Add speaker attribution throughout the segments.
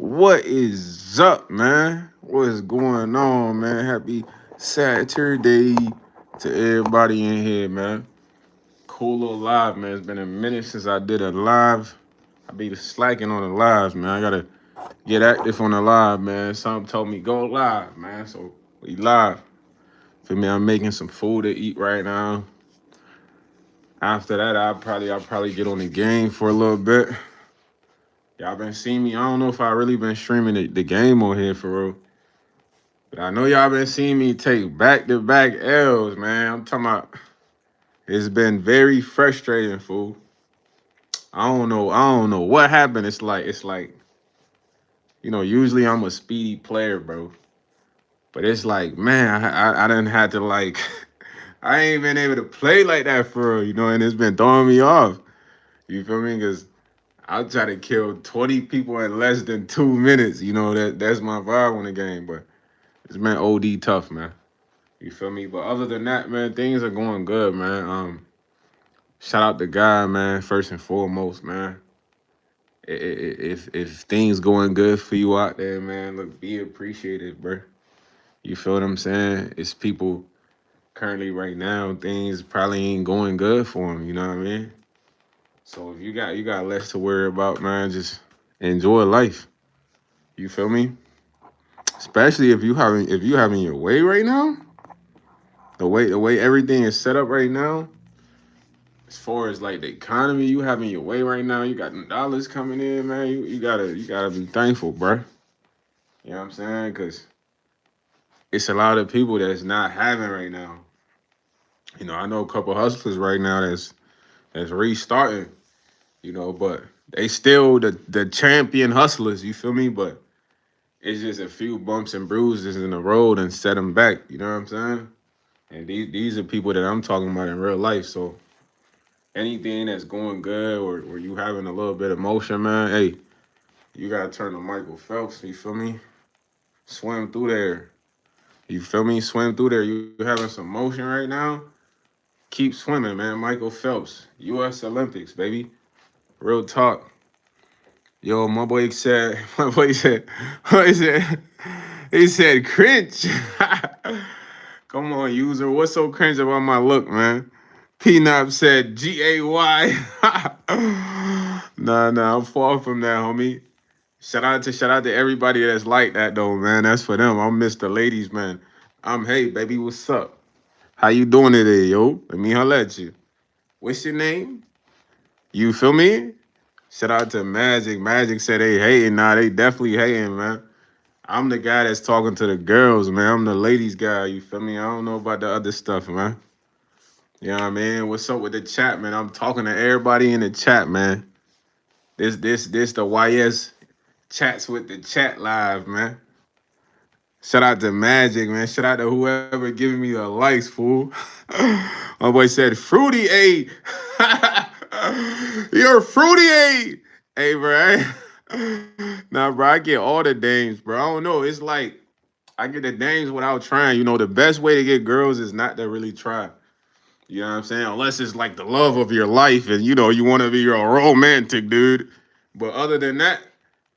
Speaker 1: What is up, man? What is going on, man? Happy Saturday to everybody in here, man. Cool little live, man. It's been a minute since I did a live. I be slacking on the lives, man. I gotta get active on the live, man. Something told me go live, man. So we live. For me, I'm making some food to eat right now. After that, I'll probably get on the game for a little bit. Y'all been seeing me. I don't know if I really been streaming the game on here for real. But I know y'all been seeing me take back-to-back L's, man. I'm talking about it's been very frustrating, fool. I don't know what happened. It's like, usually I'm a speedy player, bro. But it's like, man, I done had to like I ain't been able to play like that for real, and it's been throwing me off. You feel me? Cause I'll try to kill 20 people in less than 2 minutes. That's my vibe on the game. But it's been OD tough, man. You feel me? But other than that, man, things are going good, man. Shout out to God, man. First and foremost, man. If things going good for you out there, man, look, be appreciated, bro. You feel what I'm saying? It's people currently right now, things probably ain't going good for them. You know what I mean? So if you got less to worry about, man, just enjoy life. You feel me? Especially if you having your way right now, the way everything is set up right now. As far as like the economy, you having your way right now. You got the dollars coming in, man. You gotta be thankful, bro. You know what I'm saying? Cause it's a lot of people that's not having right now. I know a couple hustlers right now that's restarting. But they still the champion hustlers. You feel me? But it's just a few bumps and bruises in the road and set them back. You know what I'm saying? And these are people that I'm talking about in real life. So anything that's going good or you having a little bit of motion, man, hey, you gotta turn to Michael Phelps. You feel me? Swim through there. You feel me? Swim through there. You having some motion right now? Keep swimming, man. Michael Phelps, U.S. Olympics, baby. Real talk. Yo, my boy said, my boy said, he said, cringe. Come on, user. What's so cringe about my look, man? Peanut said GAY. Nah, I'm far from that, homie. Shout out to everybody that's like that though, man. That's for them. I'm Mr. Ladies, man. Hey baby, what's up? How you doing today, yo? Let me holla at you. What's your name? You feel me? Shout out to Magic. Magic said they hating. Nah, they definitely hating, man. I'm the guy that's talking to the girls, man. I'm the ladies guy. You feel me? I don't know about the other stuff, man. You know what I mean? What's up with the chat, man? I'm talking to everybody in the chat, man. This the YS chats with the chat live, man. Shout out to Magic, man. Shout out to whoever giving me the likes, fool. My boy said, Fruity A. You're Fruity A. Hey, bro. Nah, bro, I get all the names, bro. I don't know. It's like I get the names without trying. The best way to get girls is not to really try. You know what I'm saying? Unless it's like the love of your life and you want to be a romantic dude. But other than that,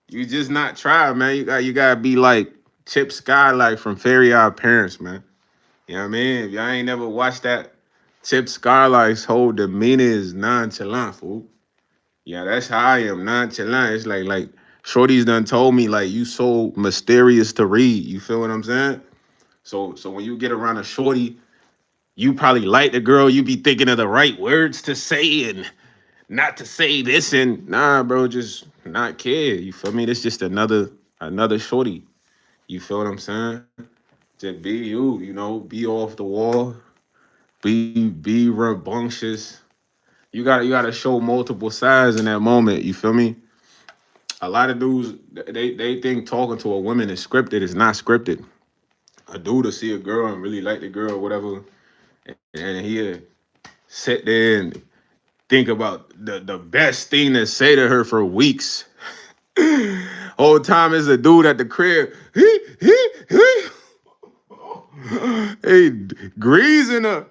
Speaker 1: you just not try, man. You gotta be like Chip Skylight from Fairy Odd Parents, man. You know what I mean? If y'all ain't never watched that, Chip Skylight's whole demeanor is nonchalant, fool. Yeah, that's how I am, nonchalant. It's like Shorty's done told me like you so mysterious to read. You feel what I'm saying? So when you get around a shorty, you probably like the girl, you be thinking of the right words to say and not to say this and nah, bro, just not care. You feel me? This just another shorty. You feel what I'm saying? Just be you, be off the wall, be rambunctious. You gotta show multiple sides in that moment. You feel me? A lot of dudes they think talking to a woman is scripted. It's not scripted. A dude to see a girl and really like the girl or whatever, and he sit there and think about the best thing to say to her for weeks. Whole time is a dude at the crib. Hey, greasing her.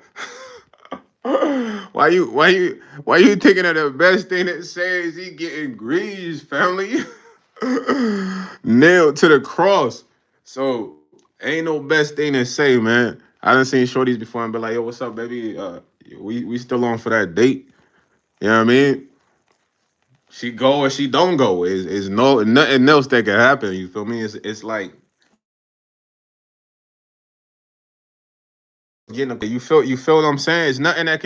Speaker 1: Why you thinking of the best thing that says he getting greased, family? Nailed to the cross. So ain't no best thing to say, man. I done seen shorties before and be like, yo, what's up, baby? We still on for that date. You know what I mean? She go or she don't go. Is no nothing else that can happen. You feel me? It's like you feel what I'm saying? It's nothing that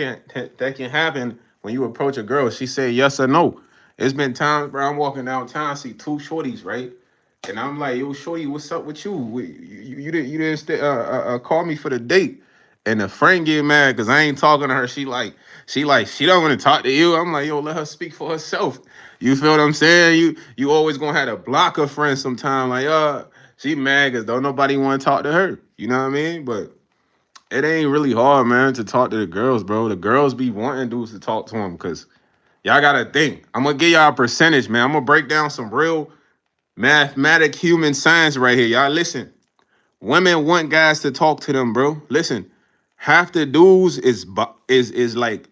Speaker 1: can happen when you approach a girl. She say yes or no. It's been times, bro. I'm walking downtown, I see two shorties, right? And I'm like, yo, shorty, what's up with you? You didn't call me for the date. And the friend get mad because I ain't talking to her. She don't want to talk to you. I'm like, yo, let her speak for herself. You feel what I'm saying? You always gonna have to block a friend sometime. Like, she mad because don't nobody want to talk to her. You know what I mean? But it ain't really hard, man, to talk to the girls, bro. The girls be wanting dudes to talk to them because y'all gotta think. I'm gonna give y'all a percentage, man. I'm gonna break down some real mathematic human science right here. Y'all listen. Women want guys to talk to them, bro. Listen, half the dudes is like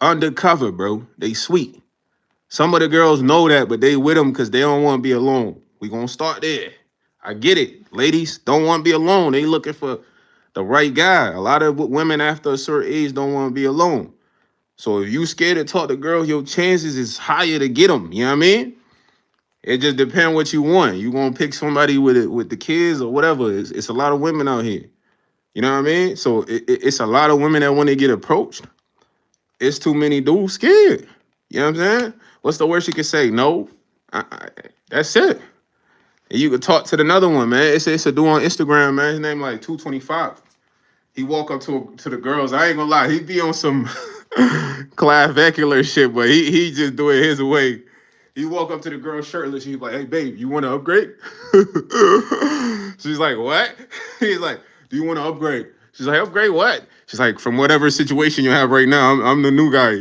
Speaker 1: undercover, bro. They sweet. Some of the girls know that, but they with them because they don't want to be alone. We gonna start there. I get it. Ladies don't want to be alone. They looking for the right guy. A lot of women after a certain age don't want to be alone. So if you scared to talk to girls, your chances is higher to get them. You know what I mean? It just depends what you want. You gonna pick somebody with the kids or whatever. It's a lot of women out here. You know what I mean? So it's a lot of women that want to get approached. It's too many dudes scared. You know what I'm saying? What's the worst you can say? No. That's it. And you could talk to another one, man. It's a dude on Instagram, man. His name like 225. He walk up to the girls. I ain't gonna lie, he be on some clavicular shit, but he just do it his way. He walk up to the girl shirtless. He's like, "Hey, babe, you want to upgrade?" She's like, "What?" He's like, "Do you want to upgrade?" She's like, "Upgrade what?" She's like, "From whatever situation you have right now, I'm the new guy."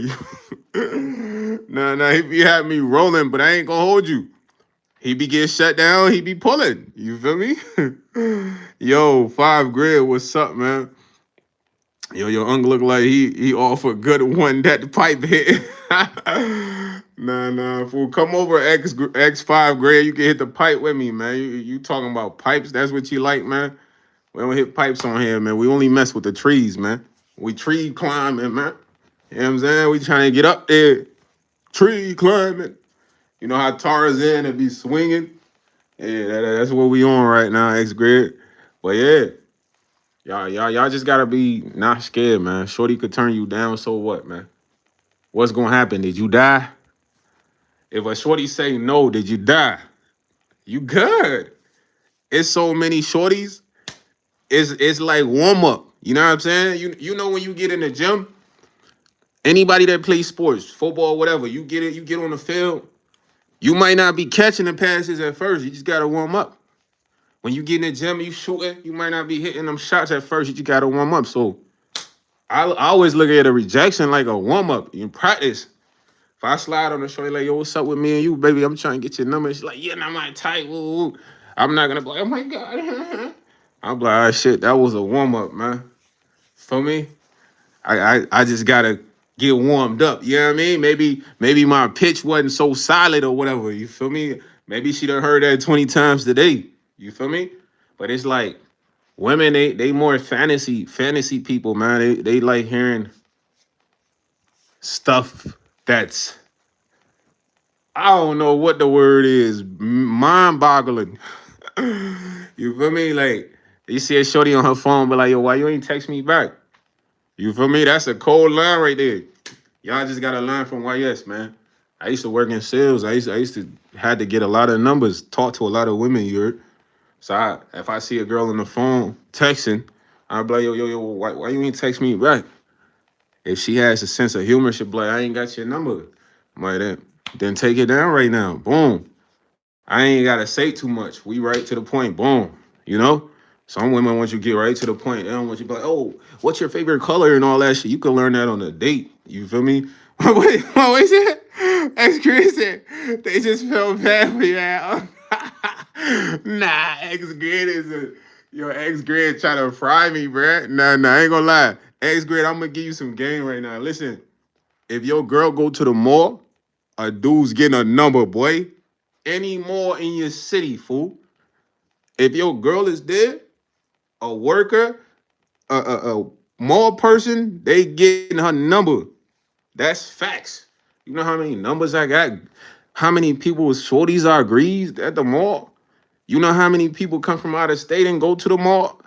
Speaker 1: Nah, he be having me rolling, but I ain't gonna hold you. He be getting shut down. He be pulling. You feel me? Yo, 5 grand. What's up, man? Yo, your uncle look like he off a good one that the pipe hit. Nah, fool. Come over X 5 grand. You can hit the pipe with me, man. You talking about pipes? That's what you like, man. We don't hit pipes on here, man. We only mess with the trees, man. We tree climbing, man. You know what I'm saying? We trying to get up there. Tree climbing. You know how Tarzan and be swinging? Yeah, that's what we on right now, X grade. But yeah. Y'all just gotta be not scared, man. Shorty could turn you down, so what, man? What's gonna happen? Did you die? If a shorty say no, did you die? You good. It's so many shorties. It's like warm up. You know what I'm saying? You know when you get in the gym, anybody that plays sports, football, whatever, you get it, you get on the field. You might not be catching the passes at first. You just gotta warm up. When you get in the gym, you shooting, you might not be hitting them shots at first. You just gotta warm up. So I always look at a rejection like a warm up. You practice. If I slide on the shoulder like, yo, what's up with me and you, baby? I'm trying to get your number. She's like, yeah, nah, my tight. Woo, woo. I'm not gonna be like, oh my god. I'm like, ah, shit, that was a warm up, man. For me, I just gotta get warmed up. You know what I mean? Maybe my pitch wasn't so solid or whatever. You feel me? Maybe she done heard that 20 times today. You feel me? But it's like women, they more fantasy people, man. They like hearing stuff that's I don't know what the word is, mind-boggling. You feel me? Like you see a shorty on her phone, but like, yo, why you ain't text me back? You feel me? That's a cold line right there. Y'all just gotta learn from YS, man. I used to work in sales. I used to had to get a lot of numbers, talk to a lot of women. You heard? So if I see a girl on the phone texting, I'll be like, yo, why you ain't text me back? If she has a sense of humor, she'll be like, I ain't got your number. I'm like, then take it down right now. Boom. I ain't gotta say too much. We right to the point. Boom. You know? Some women want you to get right to the point. They don't want you to be like, oh, what's your favorite color and all that shit. You can learn that on a date. You feel me? What is it? Ex Chris said, they just felt bad for you. Nah, ex grid is your ex grid trying to fry me, bruh. Nah, I ain't gonna lie. Ex grid, I'm gonna give you some game right now. Listen, if your girl go to the mall, a dude's getting a number, boy. any mall in your city, fool. If your girl is there, a worker, a mall person, they getting her number. That's facts. You know how many numbers I got? How many people with shorties are agrees at the mall? You know how many people come from out of state and go to the mall?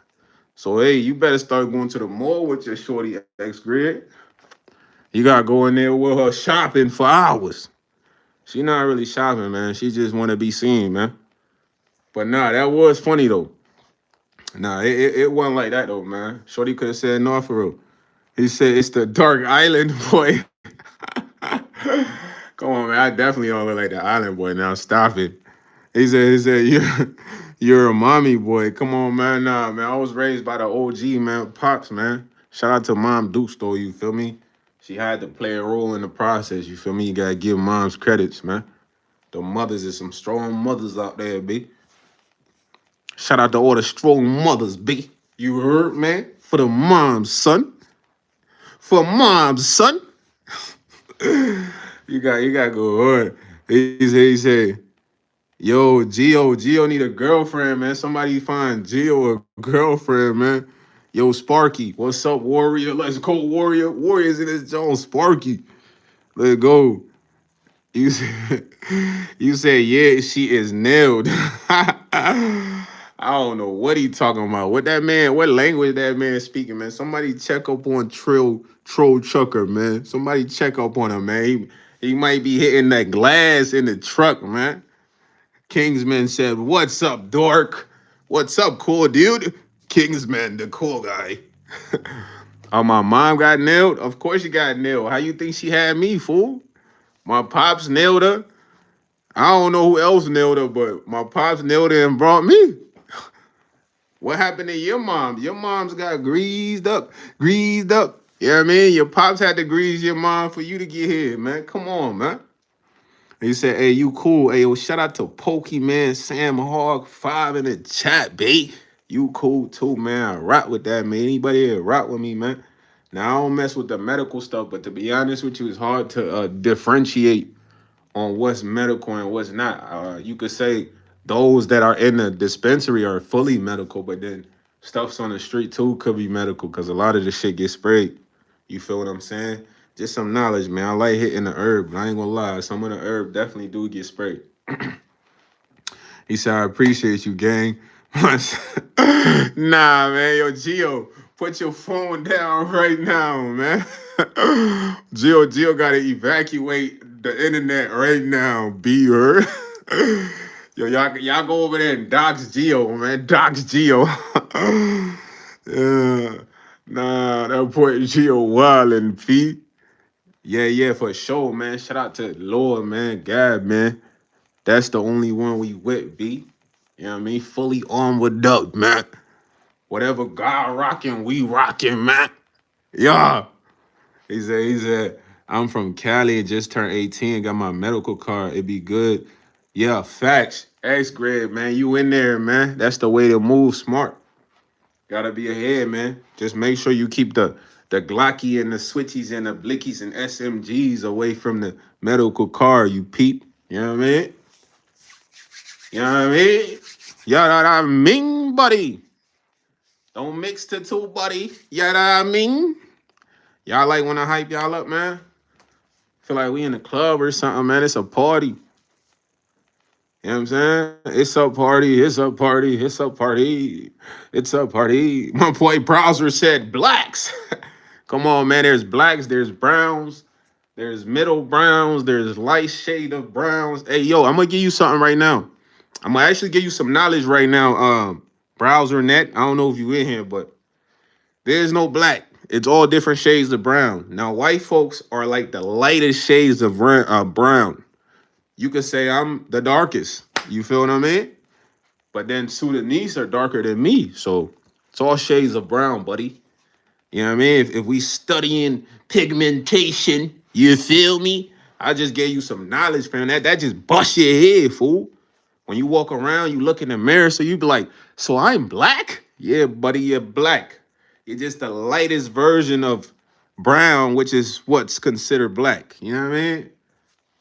Speaker 1: So hey, you better start going to the mall with your shorty ex grid. You gotta go in there with her shopping for hours. She not really shopping, man. She just want to be seen, man. But nah, that was funny though. Nah, it wasn't like that though, man. Shorty could have said no for real. He said it's the dark island boy. Come on, man. I definitely don't look like the island boy now. Stop it. He said, you're a mommy boy. Come on, man. Nah, man. I was raised by the OG, man. Pops, man. Shout out to Mom Dukes, though. You feel me? She had to play a role in the process. You feel me? You gotta give moms credits, man. The mothers is some strong mothers out there, B. Shout out to all the strong mothers, B. You heard, man? For the moms, son. For moms, son. You got to go on. He said, yo, Gio need a girlfriend, man. Somebody find Gio a girlfriend, man. Yo, Sparky, what's up, Warrior? Let's go, Warrior. Warriors in this Jones, Sparky. Let's go. You said, you said, yeah, she is nailed. I don't know what he talking about. What language that man speaking, man? Somebody check up on Troll Chucker, man. Somebody check up on him, man. He might be hitting that glass in the truck, man. Kingsman said, what's up, dork? What's up, cool dude? Kingsman, the cool guy. Oh, my mom got nailed? Of course she got nailed. How you think she had me, fool? My pops nailed her. I don't know who else nailed her, but my pops nailed her and brought me. What happened to your mom? Your mom's got greased up, greased up. You know what I mean? Your pops had to grease your mom for you to get here, man. Come on, man. He said, hey, you cool. Hey, yo, shout out to Pokemon Sam Hog 5 in the chat, babe. You cool too, man. I rock with that, man. Anybody here rock with me, man? Now, I don't mess with the medical stuff, but to be honest with you, it's hard to differentiate on what's medical and what's not. You could say those that are in the dispensary are fully medical, but then stuff's on the street too could be medical because a lot of the shit gets sprayed. You feel what I'm saying? Just some knowledge, man. I like hitting the herb, but I ain't gonna lie. Some of the herb definitely do get sprayed. He said, I appreciate you, gang. Nah, man. Yo, Gio, put your phone down right now, man. Gio gotta evacuate the internet right now, B her. Yo, y'all go over there and dox Gio, man. Dox Gio. Yeah. Nah, that poor Gio wildin', P. Yeah, for sure, man. Shout out to Lord, man. God, man. That's the only one we with, B. You know what I mean? Fully armed with duck, man. Whatever God rocking, we rocking, man. Yeah. He said, I'm from Cali, just turned 18, got my medical card. It be good. Yeah, facts. X-grade, man. You in there, man. That's the way to move smart. Gotta be ahead, man. Just make sure you keep the Glocky and the Switchies and the Blickies and SMGs away from the medical car, you peep. You know what I mean? You know what I mean? Yeah, that I mean, buddy. Don't mix the two, buddy. Yeah, that I mean. Y'all like when I hype y'all up, man? Feel like we in a club or something, man. It's a party. You know what I'm saying? It's a party. It's a party. It's a party. It's a party. My boy Browser said blacks. Come on, man. There's blacks. There's browns. There's middle browns. There's light shade of browns. Hey, yo, I'm gonna give you something right now. I'm gonna actually give you some knowledge right now. Browser net. I don't know if you in here, but there's no black. It's all different shades of brown. Now, white folks are like the lightest shades of brown. You could say I'm the darkest. You feel what I mean? But then Sudanese are darker than me. So it's all shades of brown, buddy. You know what I mean? If we studying pigmentation, you feel me? I just gave you some knowledge, fam. That just bust your head, fool. When you walk around, you look in the mirror, so you be like, so I'm black? Yeah, buddy, you're black. You're just the lightest version of brown, which is what's considered black. You know what I mean?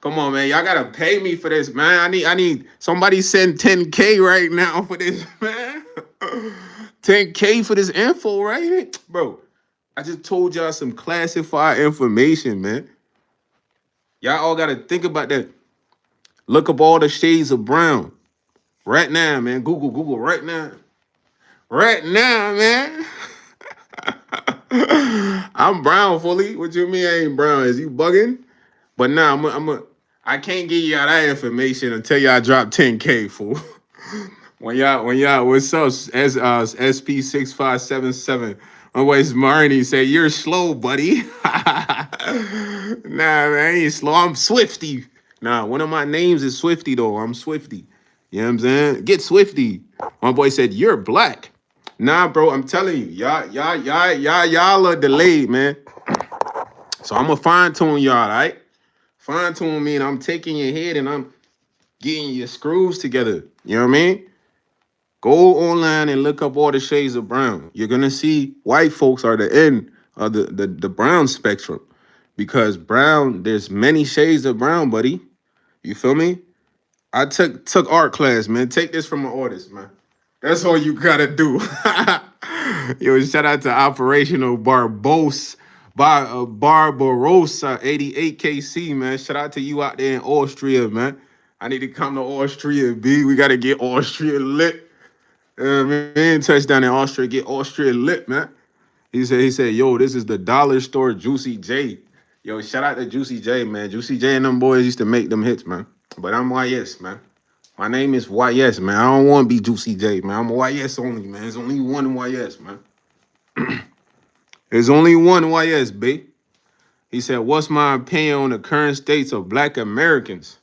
Speaker 1: Come on, man. Y'all gotta pay me for this, man. I need somebody send 10K right now for this, man. 10K for this info, right? Bro, I just told y'all some classified information, man. Y'all all gotta think about that. Look up all the shades of brown. Right now, man. Google right now. Right now, man. I'm brown fully. What you mean I ain't brown? Is you bugging? But nah, I can't give y'all that information until y'all drop 10K, fool. When y'all, what's up? SP6577. My boy's Marnie say, you're slow, buddy. Nah, man, I ain't slow. I'm Swifty. Nah, one of my names is Swifty, though. I'm Swifty. You know what I'm saying? Get Swifty. My boy said, you're black. Nah, bro, I'm telling you, y'all are delayed, man. So I'm gonna fine tune y'all, all right? Fine tune me, and I'm taking your head and I'm getting your screws together. You know what I mean? Go online and look up all the shades of brown. You're gonna see white folks are the end of the brown spectrum. Because brown, there's many shades of brown, buddy. You feel me? I took art class, man. Take this from an artist, man. That's all you gotta do. Yo, shout out to Operational Barbarossa 88KC, man. Shout out to you out there in Austria, man. I need to come to Austria, B. We gotta get Austria lit. Man, touchdown in Austria, get Austria lit, man. He said, yo, this is the dollar store Juicy J. Yo, shout out to Juicy J, man. Juicy J and them boys used to make them hits, man. But I'm YS, man. My name is YS, man. I don't want to be Juicy J, man. I'm a YS only, man. There's only one YS, man. There's only one YS, babe. He said, what's my opinion on the current states of black Americans?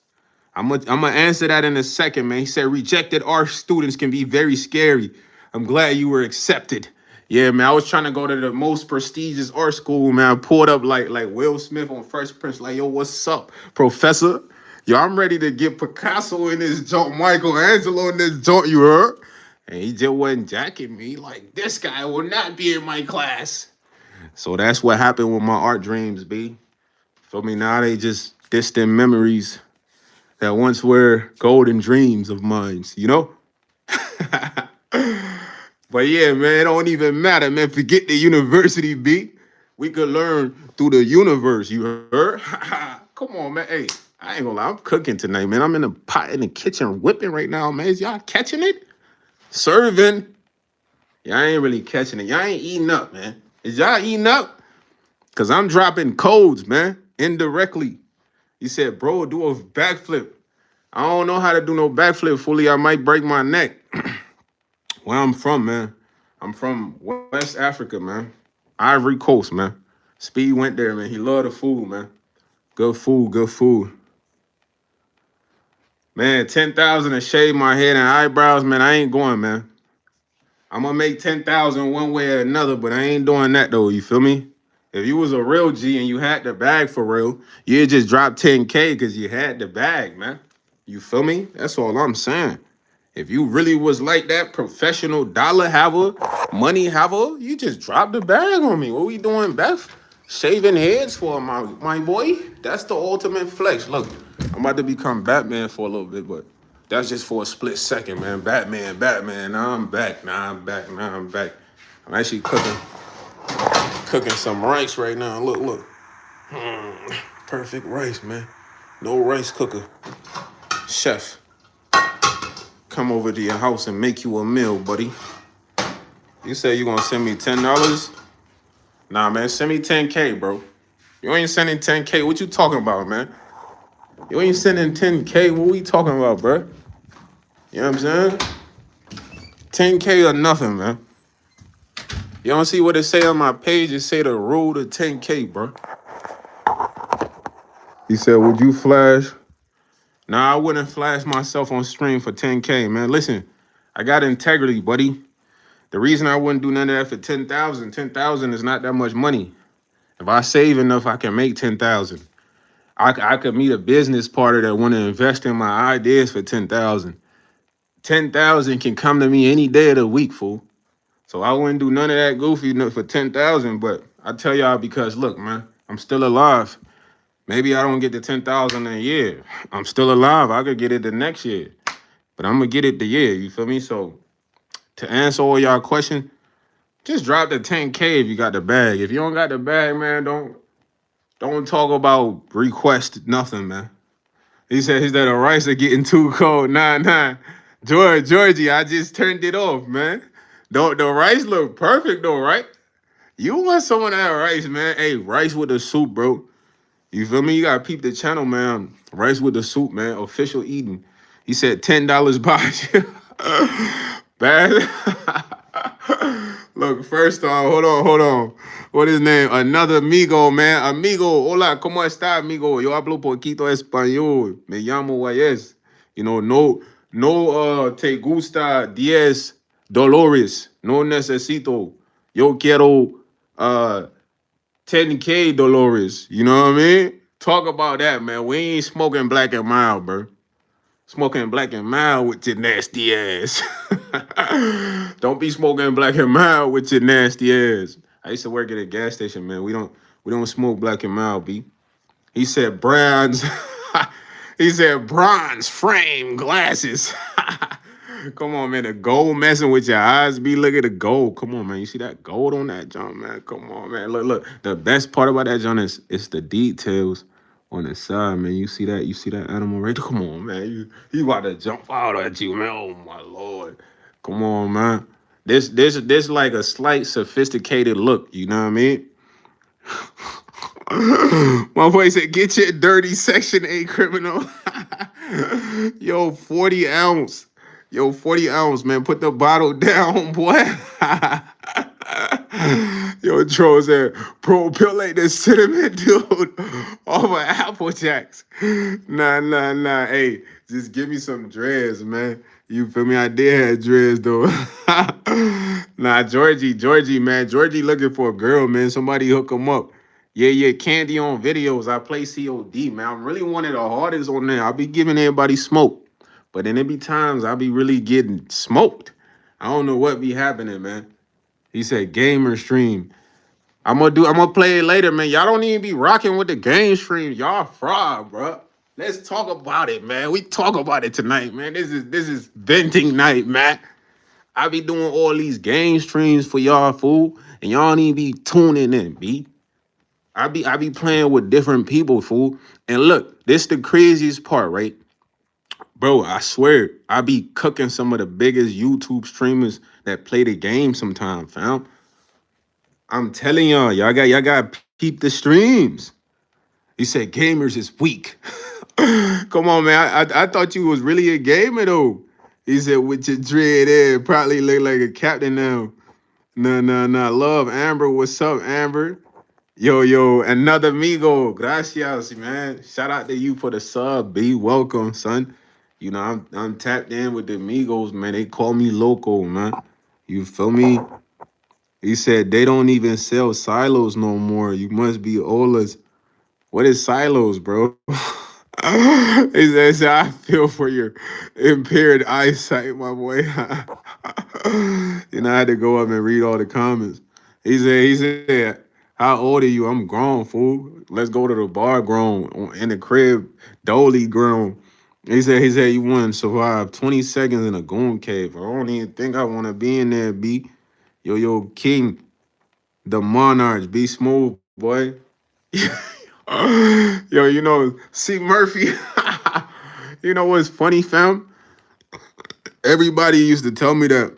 Speaker 1: I'm gonna answer that in a second, man. He said rejected art students can be very scary. I'm glad you were accepted. Yeah, man. I was trying to go to the most prestigious art school, man. I pulled up like Will Smith on Fresh Prince, like, yo, what's up, professor? Yo, I'm ready to get Picasso in this joint, Michelangelo in this joint, you heard? And he just wasn't jacking me. Like, this guy will not be in my class. So that's what happened with my art dreams, B. Feel me? Now they just distant memories that once were golden dreams of mine, you know? But yeah, man, it don't even matter, man. Forget the university, B. We could learn through the universe, you heard? Come on, man. Hey, I ain't gonna lie, I'm cooking tonight, man. I'm in the pot in the kitchen whipping right now, man. Is y'all catching it? Serving. Y'all ain't really catching it. Y'all ain't eating up, man. Is y'all eating up? Because I'm dropping codes, man, indirectly. He said, bro, do a backflip. I don't know how to do no backflip fully. I might break my neck. Where I'm from, man. I'm from West Africa, man. Ivory Coast, man. Speed went there, man. He loved the food, man. Good food, good food. Man, 10,000 to shave my head and eyebrows, man. I ain't going, man. I'm gonna make 10,000 one way or another, but I ain't doing that though. You feel me? If you was a real G and you had the bag for real, you'd just drop 10K because you had the bag, man. You feel me? That's all I'm saying. If you really was like that professional dollar haver, money haver, you just drop the bag on me. What we doing, Beth? Shaving heads for my boy? That's the ultimate flex. Look, I'm about to become Batman for a little bit, but that's just for a split second, man. Batman. Now I'm back. I'm actually cooking some rice right now. Look. Perfect rice, man. No rice cooker. Chef, come over to your house and make you a meal, buddy. You say you gonna send me $10? Nah, man, send me 10K, bro. You ain't sending 10K. What you talking about, man? You ain't sending 10K. What we talking about, bro? You know what I'm saying? 10K or nothing, man. You don't see what it say on my page? It say the rule to 10K, bro. He said, would you flash? Nah, I wouldn't flash myself on stream for 10K, man. Listen, I got integrity, buddy. The reason I wouldn't do none of that for 10,000 is not that much money. If I save enough, I can make 10,000. I could meet a business partner that want to invest in my ideas for 10,000. 10,000 can come to me any day of the week, fool. So I wouldn't do none of that goofy for 10,000. But I tell y'all because look, man, I'm still alive. Maybe I don't get the 10,000 in a year. I'm still alive. I could get it the next year, but I'm gonna get it the year. You feel me? So to answer all y'all questions, just drop the 10K if you got the bag. If you don't got the bag, man, don't talk about request nothing, man. He said the rice are getting too cold. Nah. Georgie, I just turned it off, man. The rice look perfect though, right? You want some of that rice, man. Hey, rice with the soup, bro. You feel me? You gotta peep the channel, man. Rice with the soup, man. Official eating. He said $10 buy you. Bad. Look, first off, hold on. What is his name? Another amigo, man. Amigo, hola, ¿cómo está, amigo? Yo hablo poquito español. Me llamo Yes. You know, no, te gusta 10 dolores. No necesito. Yo quiero, 10K Dolores. You know what I mean? Talk about that, man. We ain't smoking black and mild, bro. Smoking black and mild with your nasty ass. Don't be smoking black and mild with your nasty ass. I used to work at a gas station, man. We don't smoke black and mild, B. He said bronze. He said bronze frame glasses. Come on, man. The gold messing with your eyes. Be look at the gold. Come on, man. You see that gold on that junk, man? Come on, man. Look. The best part about that junk is the details on the side, man. You see that? You see that animal right there? Come on, man. He about to jump out at you, man. Oh my lord. Come on, man. This like a slight sophisticated look. You know what I mean? My boy said, "Get your dirty Section 8 criminal." Yo, 40 ounce. Yo, 40 ounce, man. Put the bottle down, boy. Yo, Troll said, propellate the cinnamon dude over Apple Jacks. Nah. Hey, just give me some dreads, man. You feel me? I did have dreads, though. Nah, Georgie, man. Georgie looking for a girl, man. Somebody hook him up. Yeah, Candy on videos. I play COD, man. I'm really one of the hardest on there. I'll be giving everybody smoke. But then there be times I'll be really getting smoked. I don't know what be happening, man. He said gamer stream. I'm gonna play it later, man. Y'all don't even be rocking with the game stream. Y'all fraud, bro. Let's talk about it, man. We talk about it tonight, man. This is venting night, man. I be doing all these game streams for y'all, fool, and y'all don't even be tuning in, B. I be playing with different people, fool. And look, this the craziest part, right? Bro, I swear, I be cooking some of the biggest YouTube streamers that play the game sometime, fam. I'm telling y'all got peep the streams. He said gamers is weak. Come on, man. I thought you was really a gamer though. He said with your dread head, probably look like a captain now. Nah. Love Amber. What's up, Amber? Yo, another Migo. Gracias, man. Shout out to you for the sub. Be welcome, son. You know, I'm tapped in with the Migos, man. They call me loco, man. You feel me? He said they don't even sell silos no more. You must be Ola's. What is silos, bro? He said, I feel for your impaired eyesight, my boy. You know, I had to go up and read all the comments. He said, how old are you? I'm grown, fool. Let's go to the bar grown. In the crib, dolly grown. He said, you want to survive 20 seconds in a goon cave. I don't even think I want to be in there, B. Yo, King, the Monarch, be smooth, boy. Yo, C. Murphy. You know what's funny, fam? Everybody used to tell me that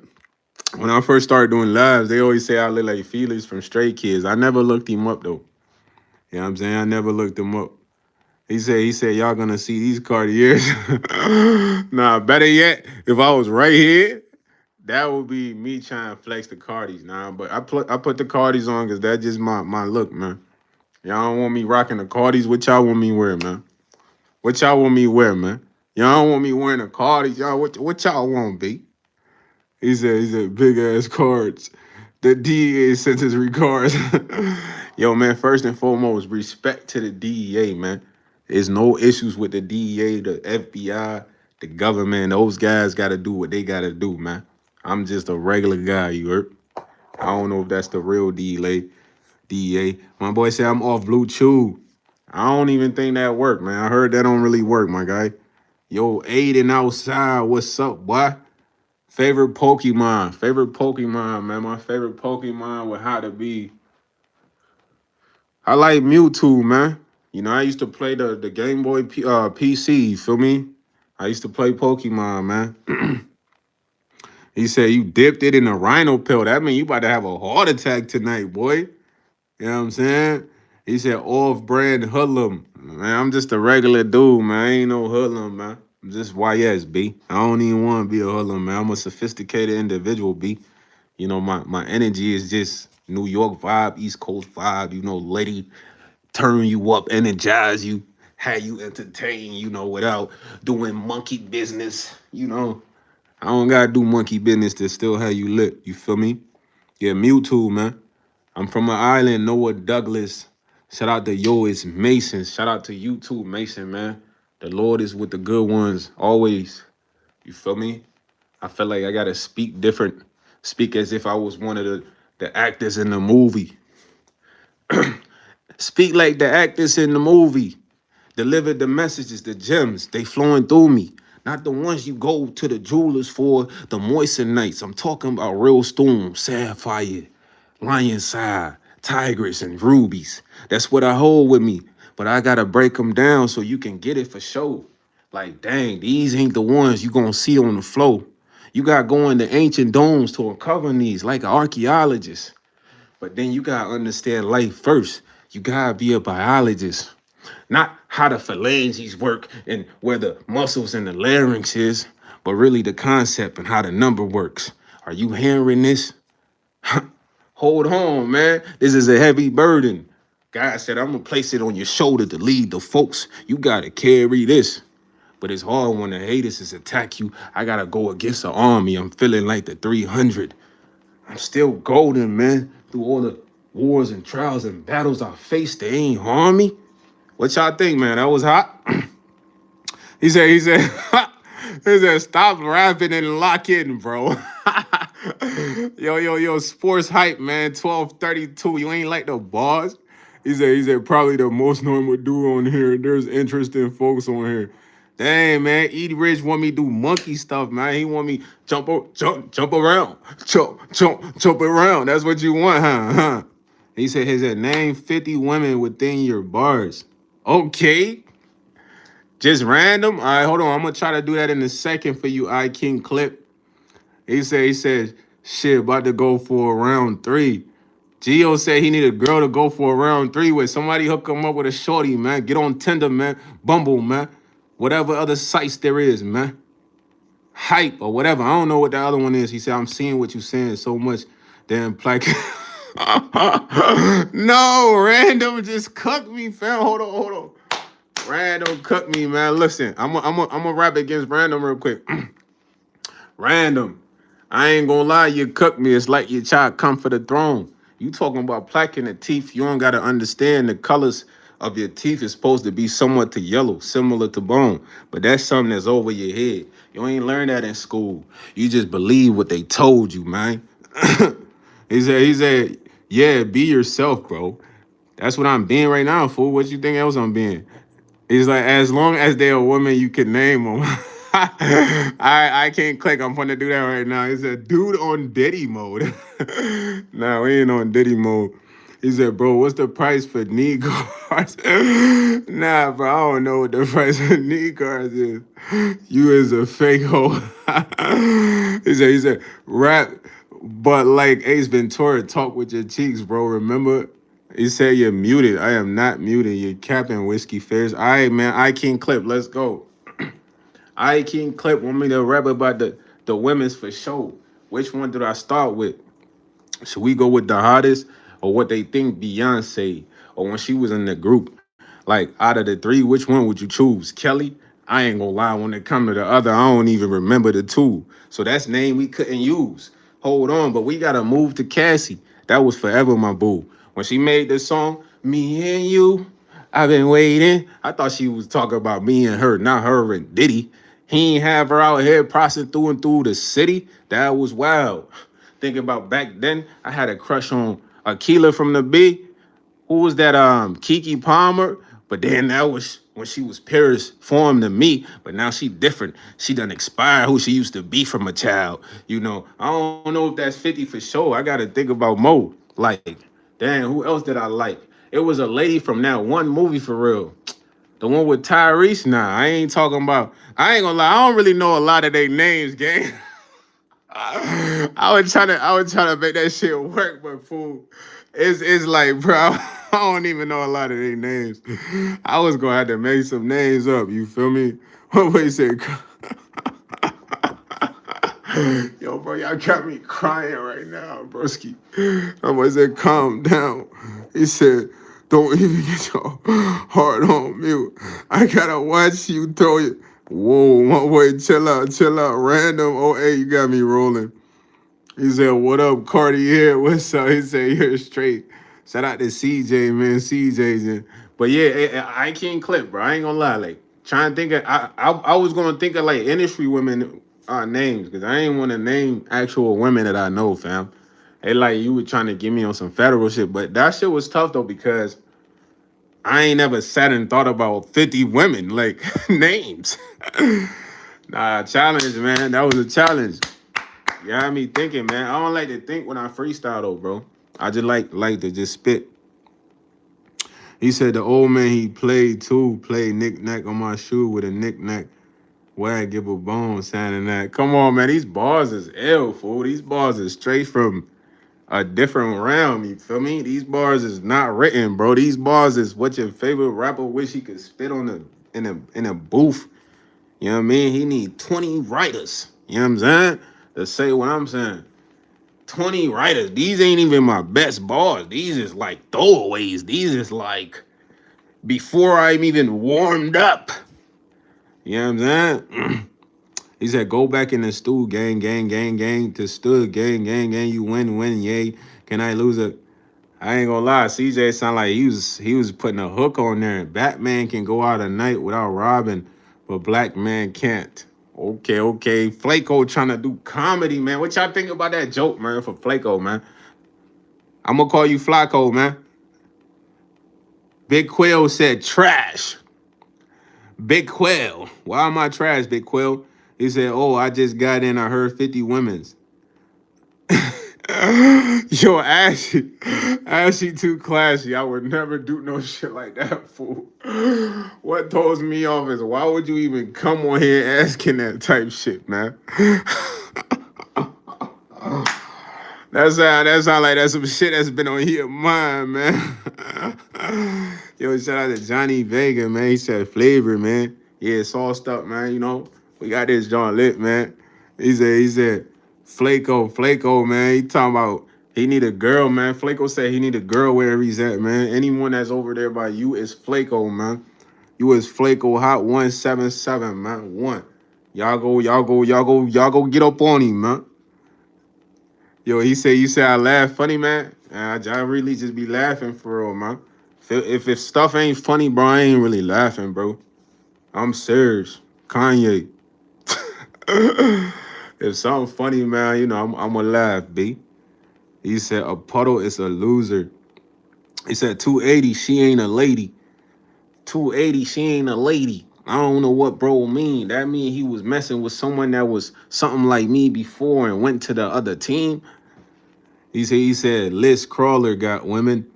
Speaker 1: when I first started doing lives, they always say I look like Felix from Stray Kids. I never looked him up though. You know what I'm saying? I never looked him up. He said, y'all gonna see these Cartiers. Nah, better yet, if I was right here, that would be me trying to flex the Cardis. Nah, but I put the Cardis on because that's just my look, man. Y'all don't want me rocking the Cardis. What y'all want me wear, man? What y'all want me wear, man? Y'all don't want me wearing the Cardis. Y'all, what y'all want, B? He said, big ass cards. The DEA sent his regards. Yo, man, first and foremost, respect to the DEA, man. There's no issues with the DEA, the FBI, the government. Those guys got to do what they got to do, man. I'm just a regular guy, you heard? I don't know if that's the real DEA. My boy said I'm off Blue Chew. I don't even think that work, man. I heard that don't really work, my guy. Yo, Aiden outside. What's up, boy? Favorite Pokemon. Favorite Pokemon, man. My favorite Pokemon would have to be. I like Mewtwo, man. You know, I used to play the Game Boy PC. You feel me? I used to play Pokemon, man. He said you dipped it in a rhino pill. That mean you about to have a heart attack tonight, boy. You know what I'm saying? He said off-brand hoodlum. Man, I'm just a regular dude, man. I ain't no hoodlum, man. I'm just YS, I don't even want to be a hoodlum, man. I'm a sophisticated individual, B. You know, my energy is just New York vibe, East Coast vibe, you know, lady, turn you up, energize you, have you entertain, you know, without doing monkey business, you know. I don't gotta do monkey business to still have you lit. You feel me? Yeah, Mewtwo, man. I'm from an island, Noah Douglas. Shout out to Yo, it's Mason. Shout out to you too, Mason, man. The Lord is with the good ones always. You feel me? I feel like I gotta speak different. Speak as if I was one of the actors in the movie. Speak like the actors in the movie. Deliver the messages, the gems, they flowing through me. Not the ones you go to the jewelers for, the moisten nights. I'm talking about real stone, sapphire, lion side, tigress, and rubies. That's what I hold with me. But I gotta break them down so you can get it for sure. Like, dang, these ain't the ones you gonna see on the floor. You gotta go into ancient domes to uncover these like an archaeologist. But then you gotta understand life first. You gotta be a biologist. Not how the phalanges work and where the muscles and the larynx is, but really the concept and how the number works. Are you hearing this? Hold on, man. This is a heavy burden. God said, I'm gonna place it on your shoulder to lead the folks. You gotta carry this. But it's hard when the haters is attack you. I gotta go against the army. I'm feeling like the 300. I'm still golden, man. Through all the wars and trials and battles I faced, they ain't harm me. What y'all think, man? That was hot. He said, he said, stop rapping and lock in, bro. Yo, sports hype, man. 1232. You ain't like the boss. He said, probably the most normal dude on here. There's interesting folks on here. Dang, man. E Rich want me to do monkey stuff, man. He want me jump around. Jump around. That's what you want, huh? He said, name 50 women within your bars. Okay. Just random. All right, hold on. I'm gonna try to do that in a second for you, I King Clip. He said, shit, about to go for a round three. Gio said he need a girl to go for a round three with. Somebody hook him up with a shorty, man. Get on Tinder, man. Bumble, man. Whatever other sites there is, man. Hype or whatever. I don't know what the other one is. He said, I'm seeing what you saying so much. Damn plaque. No, random just cook me, fam. Hold on. Random cook me, man. Listen, I'm gonna rap against random real quick. Random. I ain't gonna lie, you cook me. It's like your child come for the throne. You talking about plaque in the teeth. You don't gotta understand the colors of your teeth is supposed to be somewhat to yellow, similar to bone. But that's something that's over your head. You ain't learn that in school. You just believe what they told you, man. he said, yeah, be yourself, bro. That's what I'm being right now, fool. What you think else I'm being? He's like, as long as they're a woman, you can name them. I can't click. I'm gonna do that right now. He said, dude on Diddy mode. Nah, we ain't on Diddy mode. He said, bro, what's the price for knee guards? Nah, bro, I don't know what the price for knee guards is. You is a fake hoe. he said, rap, but like Ace Ventura, talk with your cheeks, bro. Remember? He said you're muted. I am not muted. You're capping Whiskey Fairs. All right, man. I King Clip. Let's go. I King Clip want me to rap about the women's for sure. Which one did I start with? Should we go with the hottest or what they think Beyonce or when she was in the group? Like out of the three, which one would you choose? Kelly? I ain't gonna lie. When it come to the other, I don't even remember the two. So that's name we couldn't use. Hold on, but we gotta move to Cassie. That was forever my boo. When she made this song, me and you, I've been waiting. I thought she was talking about me and her, not her and Diddy. He ain't have her out here crossing through and through the city. That was wild. Thinking about back then, I had a crush on Akila from the B. Who was that? Kiki Palmer. But then that was when she was purest form to me. But now she different. She done expired who she used to be from a child. You know, I don't know if that's 50 for sure. I gotta think about Mo. Like, damn, who else did I like? It was a lady from that one movie for real. The one with Tyrese. Nah, I ain't talking about. I ain't gonna lie. I don't really know a lot of their names, gang. I was trying to make that shit work, but fool, it's like, bro, I don't even know a lot of their names. I was gonna have to make some names up. You feel me? What way said? Yo, bro, y'all got me crying right now, broski. Somebody said, calm down. He said, don't even get your heart on mute. I gotta watch you throw it. Whoa, my way, chill out. Random. Oh, hey, you got me rolling. He said, what up, Cardi here? What's up? He said, you're straight. Shout out to CJ, man. CJ's in. But yeah, I can't clip, bro. I ain't gonna lie. Like, trying to think of, I was gonna think of like industry women names, because I ain't want to name actual women that I know, fam. They like, you were trying to get me on some federal shit. But that shit was tough though, because I ain't never sat and thought about 50 women, like names. Nah, challenge, man. That was a challenge. Yeah, me thinking, man. I don't like to think when I freestyle though, bro. I just like to just spit. He said the old man he played too, played knick-knack on my shoe with a knick-knack. Where I give a bone sounding that. Come on, man. These bars is ill, fool. These bars is straight from a different realm. You feel me? These bars is not written, bro. These bars is what your favorite rapper wish he could spit on in a booth. You know what I mean? He need 20 writers. You know what I'm saying? To say what I'm saying. 20 writers. These ain't even my best bars. These is like throwaways. These is like before I'm even warmed up. You know what I'm saying? He said, go back in the stool, gang, to stood, gang, you win, yay. Can I lose a? I ain't gonna lie, CJ sound like he was putting a hook on there. Batman can go out at night without robbing, but black man can't. Okay. Flaco trying to do comedy, man. What y'all think about that joke, man, for Flaco, man? I'm gonna call you Flaco, man. Big Quail said trash. Big Quail. Why am I trash, Big Quail? He said, oh, I just got in. I heard 50 women's. Yo, Ashy too classy. I would never do no shit like that, fool. What throws me off is why would you even come on here asking that type shit, man? That sound like that's some shit that's been on your mind, man. Yo, shout out to Johnny Vega, man. He said flavor, man. Yeah, sauced up, man. You know, we got this joint lit, man. He said, Flaco, man. He talking about he need a girl, man. Flaco said he need a girl wherever he's at, man. Anyone that's over there by you is Flaco, man. You is Flaco Hot 177, man. One. Y'all go get up on him, man. Yo, he said, you say I laugh funny, man. I really just be laughing for real, man. If stuff ain't funny, bro, I ain't really laughing, bro. I'm serious. Kanye. If something funny, man, you know, I'm gonna laugh, B. He said a puddle is a loser. He said 280, she ain't a lady. 280, she ain't a lady. I don't know what bro mean. That mean he was messing with someone that was something like me before and went to the other team. He said, Liz Crawler got women.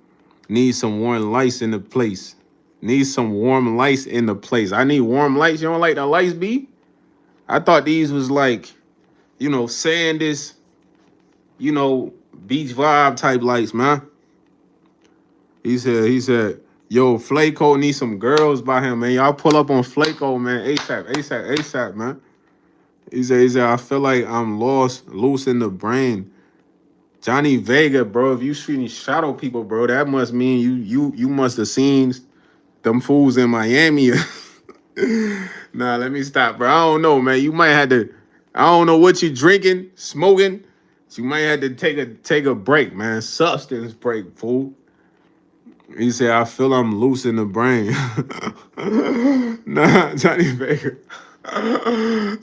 Speaker 1: Need some warm lights in the place. Need some warm lights in the place. I need warm lights. You don't like the lights, B? I thought these was like, you know, saying this, you know, beach vibe type lights, man. He said, yo, Flaco needs some girls by him, man. Y'all pull up on Flaco, man. ASAP, man. He said, I feel like I'm loose in the brain. Johnny Vega, bro, if you shooting shadow people, bro, that must mean you must have seen them fools in Miami. Nah, let me stop, bro. I don't know, man. You might have to. I don't know what you drinking, smoking. So you might have to take a break, man. Substance break, fool. He said, I feel I'm loose in the brain. Nah, Johnny Vega.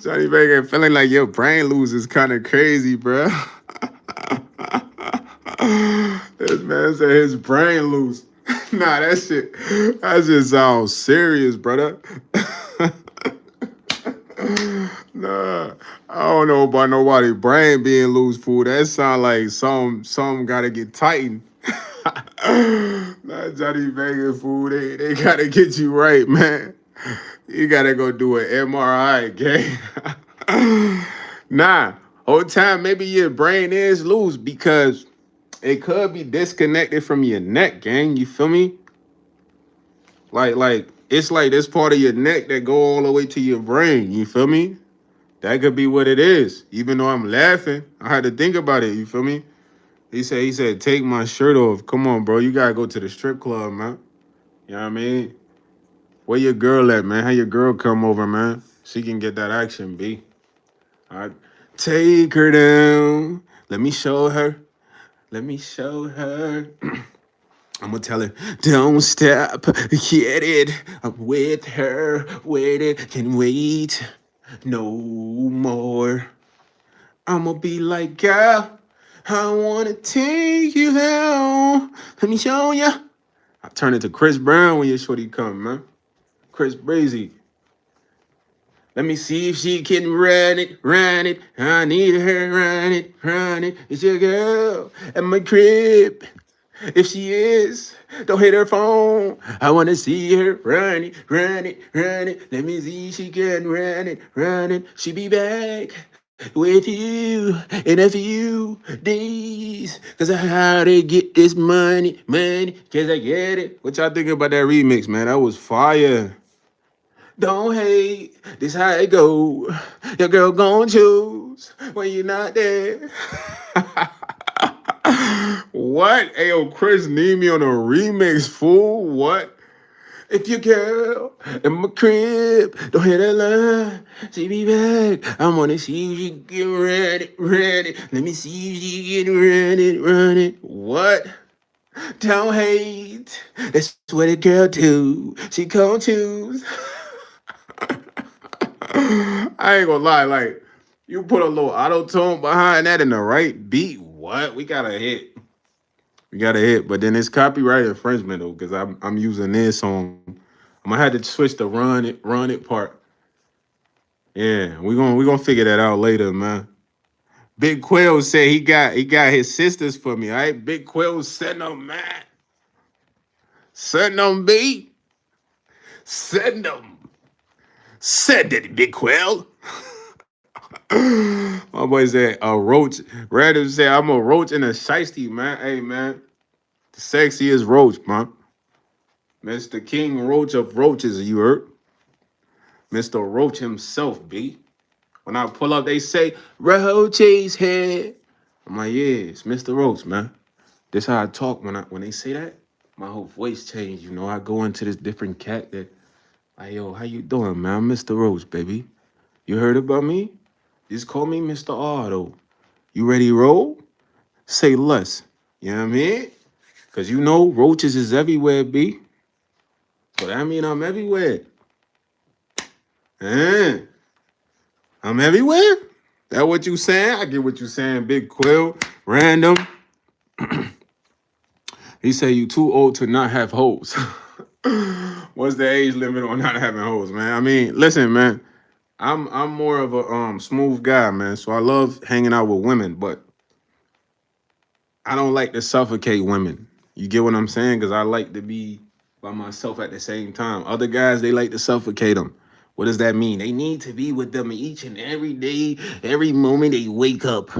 Speaker 1: Johnny Vega feeling like your brain loose is kind of crazy, bro. This man said his brain loose. Nah, that shit sounds serious, brother. Nah, I don't know about nobody brain being loose, fool. That sound like some gotta get tightened. Not Johnny Vegas, fool. They gotta get you right, man. You gotta go do an MRI, gang. Nah, whole time maybe your brain is loose because it could be disconnected from your neck, gang. You feel me? Like it's like this part of your neck that go all the way to your brain. You feel me? That could be what it is. Even though I'm laughing, I had to think about it. You feel me? He said, take my shirt off. Come on, bro. You gotta go to the strip club, man. You know what I mean? Where your girl at, man? How your girl come over, man? She can get that action, B. All right. Take her down. Let me show her. Let me show her. I'm gonna tell her, don't stop, get it. I'm with her, waiting, can wait no more. I'm gonna be like, girl, I wanna take you down. Let me show ya. I turn it to Chris Brown when your shorty come, man. Chris Breezy. Let me see if she can run it, run it. I need her, run it, run it. It's your girl at my crib. If she is, don't hit her phone. I wanna see her run it, run it, run it. Let me see if she can run it, run it. She be back with you in a few days. Cause I how to get this money, money. Cause I get it. What y'all think about that remix, man? That was fire. Don't hate, this how it go. Your girl gon' choose when you're not there. What? Ayo, Chris need me on a remix, fool. What? If your girl in my crib, don't hit that line. She be back. I wanna see if she get ready, ready. Let me see if she get ready, ready. What? Don't hate. That's what a girl do. She gon' choose. I ain't gonna lie, like you put a little auto tune behind that in the right beat. What? We got a hit. We got a hit, but then it's copyright infringement though, because I'm using this song. I'm gonna have to switch the run it part. Yeah, we gonna figure that out later, man. Big Quill said he got his sisters for me. All right, Big Quill send them, man. Send them, B. Send them. Send it, Big Quill. My boy said a roach. Random said I'm a roach and a shiesty, man. Hey, man, the sexiest roach, man. Mr. King Roach of Roaches, you heard? Mr. Roach himself, B. When I pull up, they say, Roach's head. I'm like, yeah, it's Mr. Roach, man. This how I talk when they say that. My whole voice changed, you know. I go into this different cat that, like, yo, how you doing, man? I'm Mr. Roach, baby. You heard about me? Just call me Mr. R, though. You ready to roll? Say less. You know what I mean? Because you know roaches is everywhere, B. So that mean I'm everywhere. Eh, I'm everywhere? That what you saying? I get what you saying, Big Quill. Random. He say you too old to not have hoes. What's the age limit on not having hoes, man? I mean, listen, man. I'm more of a smooth guy, man. So I love hanging out with women, but I don't like to suffocate women. You get what I'm saying? Because I like to be by myself at the same time. Other guys, they like to suffocate them. What does that mean? They need to be with them each and every day, every moment they wake up.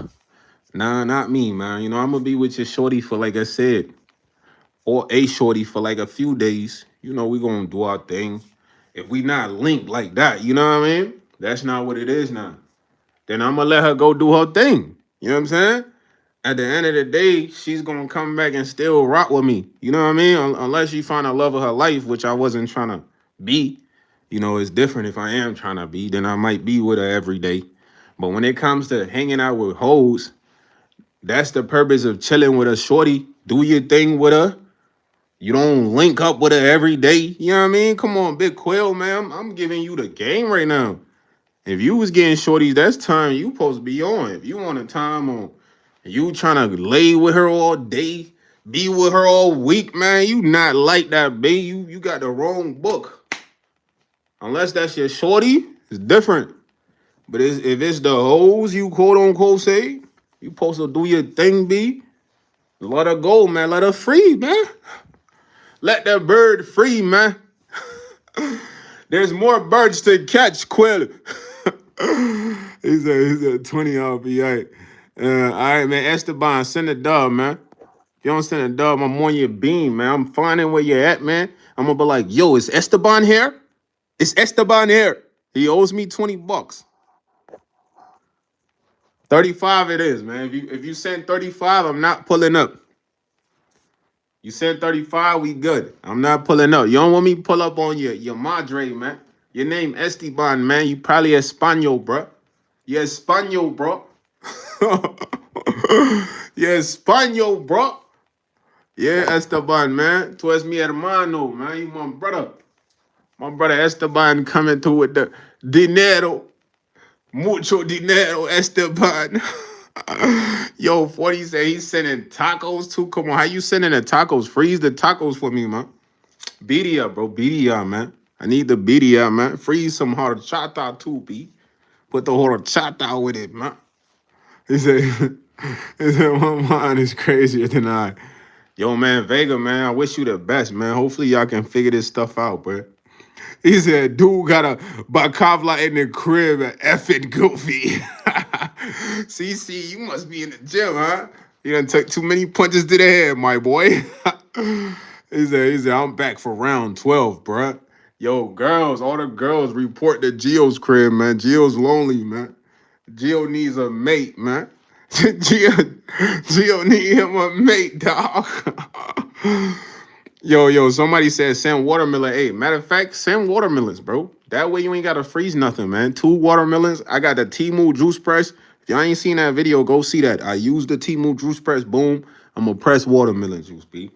Speaker 1: Nah, not me, man. You know, I'm gonna be with your shorty for, like I said, or a shorty for like a few days. You know, we gonna do our thing. If we not linked like that, you know what I mean? That's not what it is now. Then I'm gonna let her go do her thing. You know what I'm saying? At the end of the day, she's gonna come back and still rock with me. You know what I mean? Unless she find a love of her life, which I wasn't trying to be. You know, it's different if I am trying to be, then I might be with her every day. But when it comes to hanging out with hoes, that's the purpose of chilling with a shorty. Do your thing with her. You don't link up with her every day. You know what I mean? Come on, Big Quill, man. I'm giving you the game right now. If you was getting shorties, that's time you supposed to be on. If you want a time on, you trying to lay with her all day, Be with her all week, man. You not like that, B. You got the wrong book. Unless that's your shorty, it's different. But if it's the hoes you quote unquote say, you supposed to do your thing, B. Let her go, man. Let her free, man. Let that bird free, man. There's more birds to catch, Quill. He's a 20 RPI. All right, man. Esteban, send a dub, man. If you don't send a dub, I'm on your beam, man. I'm finding where you're at, man. I'm gonna be like, yo, is Esteban here? Is Esteban here? He owes me 20 bucks. 35 it is, man. If you send 35, I'm not pulling up. You send 35, we good. I'm not pulling up. You don't want me to pull up on your madre, man. Your name Esteban, man. You probably Espanol, bro. You Espanol, bro. You Espanol, bro. Yeah, Esteban, man. Tú es mi hermano, man. You my brother. My brother Esteban coming through with the dinero. Mucho dinero, Esteban. Yo, 40 said he's sending tacos too. Come on, how you sending the tacos? Freeze the tacos for me, man. Birria, bro. Birria, man. I need the birria, man. Freeze some horchata too, B. Put the horchata with it, man. He said, he said, my mind is crazier than I. Yo, man, Vega, man, I wish you the best, man. Hopefully y'all can figure this stuff out, bro. He said, dude got a bakavla in the crib and effing goofy. CC, you must be in the gym, huh? You done took too many punches to the head, my boy. He said, I'm back for round 12, bruh. Yo, girls, all the girls report to Gio's crib, man. Gio's lonely, man. Gio needs a mate, man. Gio need him a mate, dog. Yo, somebody said send watermelon. Hey, matter of fact, send watermelons, bro. That way you ain't gotta freeze nothing, man. 2 watermelons. I got the Temu juice press. If y'all ain't seen that video, go see that. I use the Temu juice press. Boom. I'm gonna press watermelon juice, B.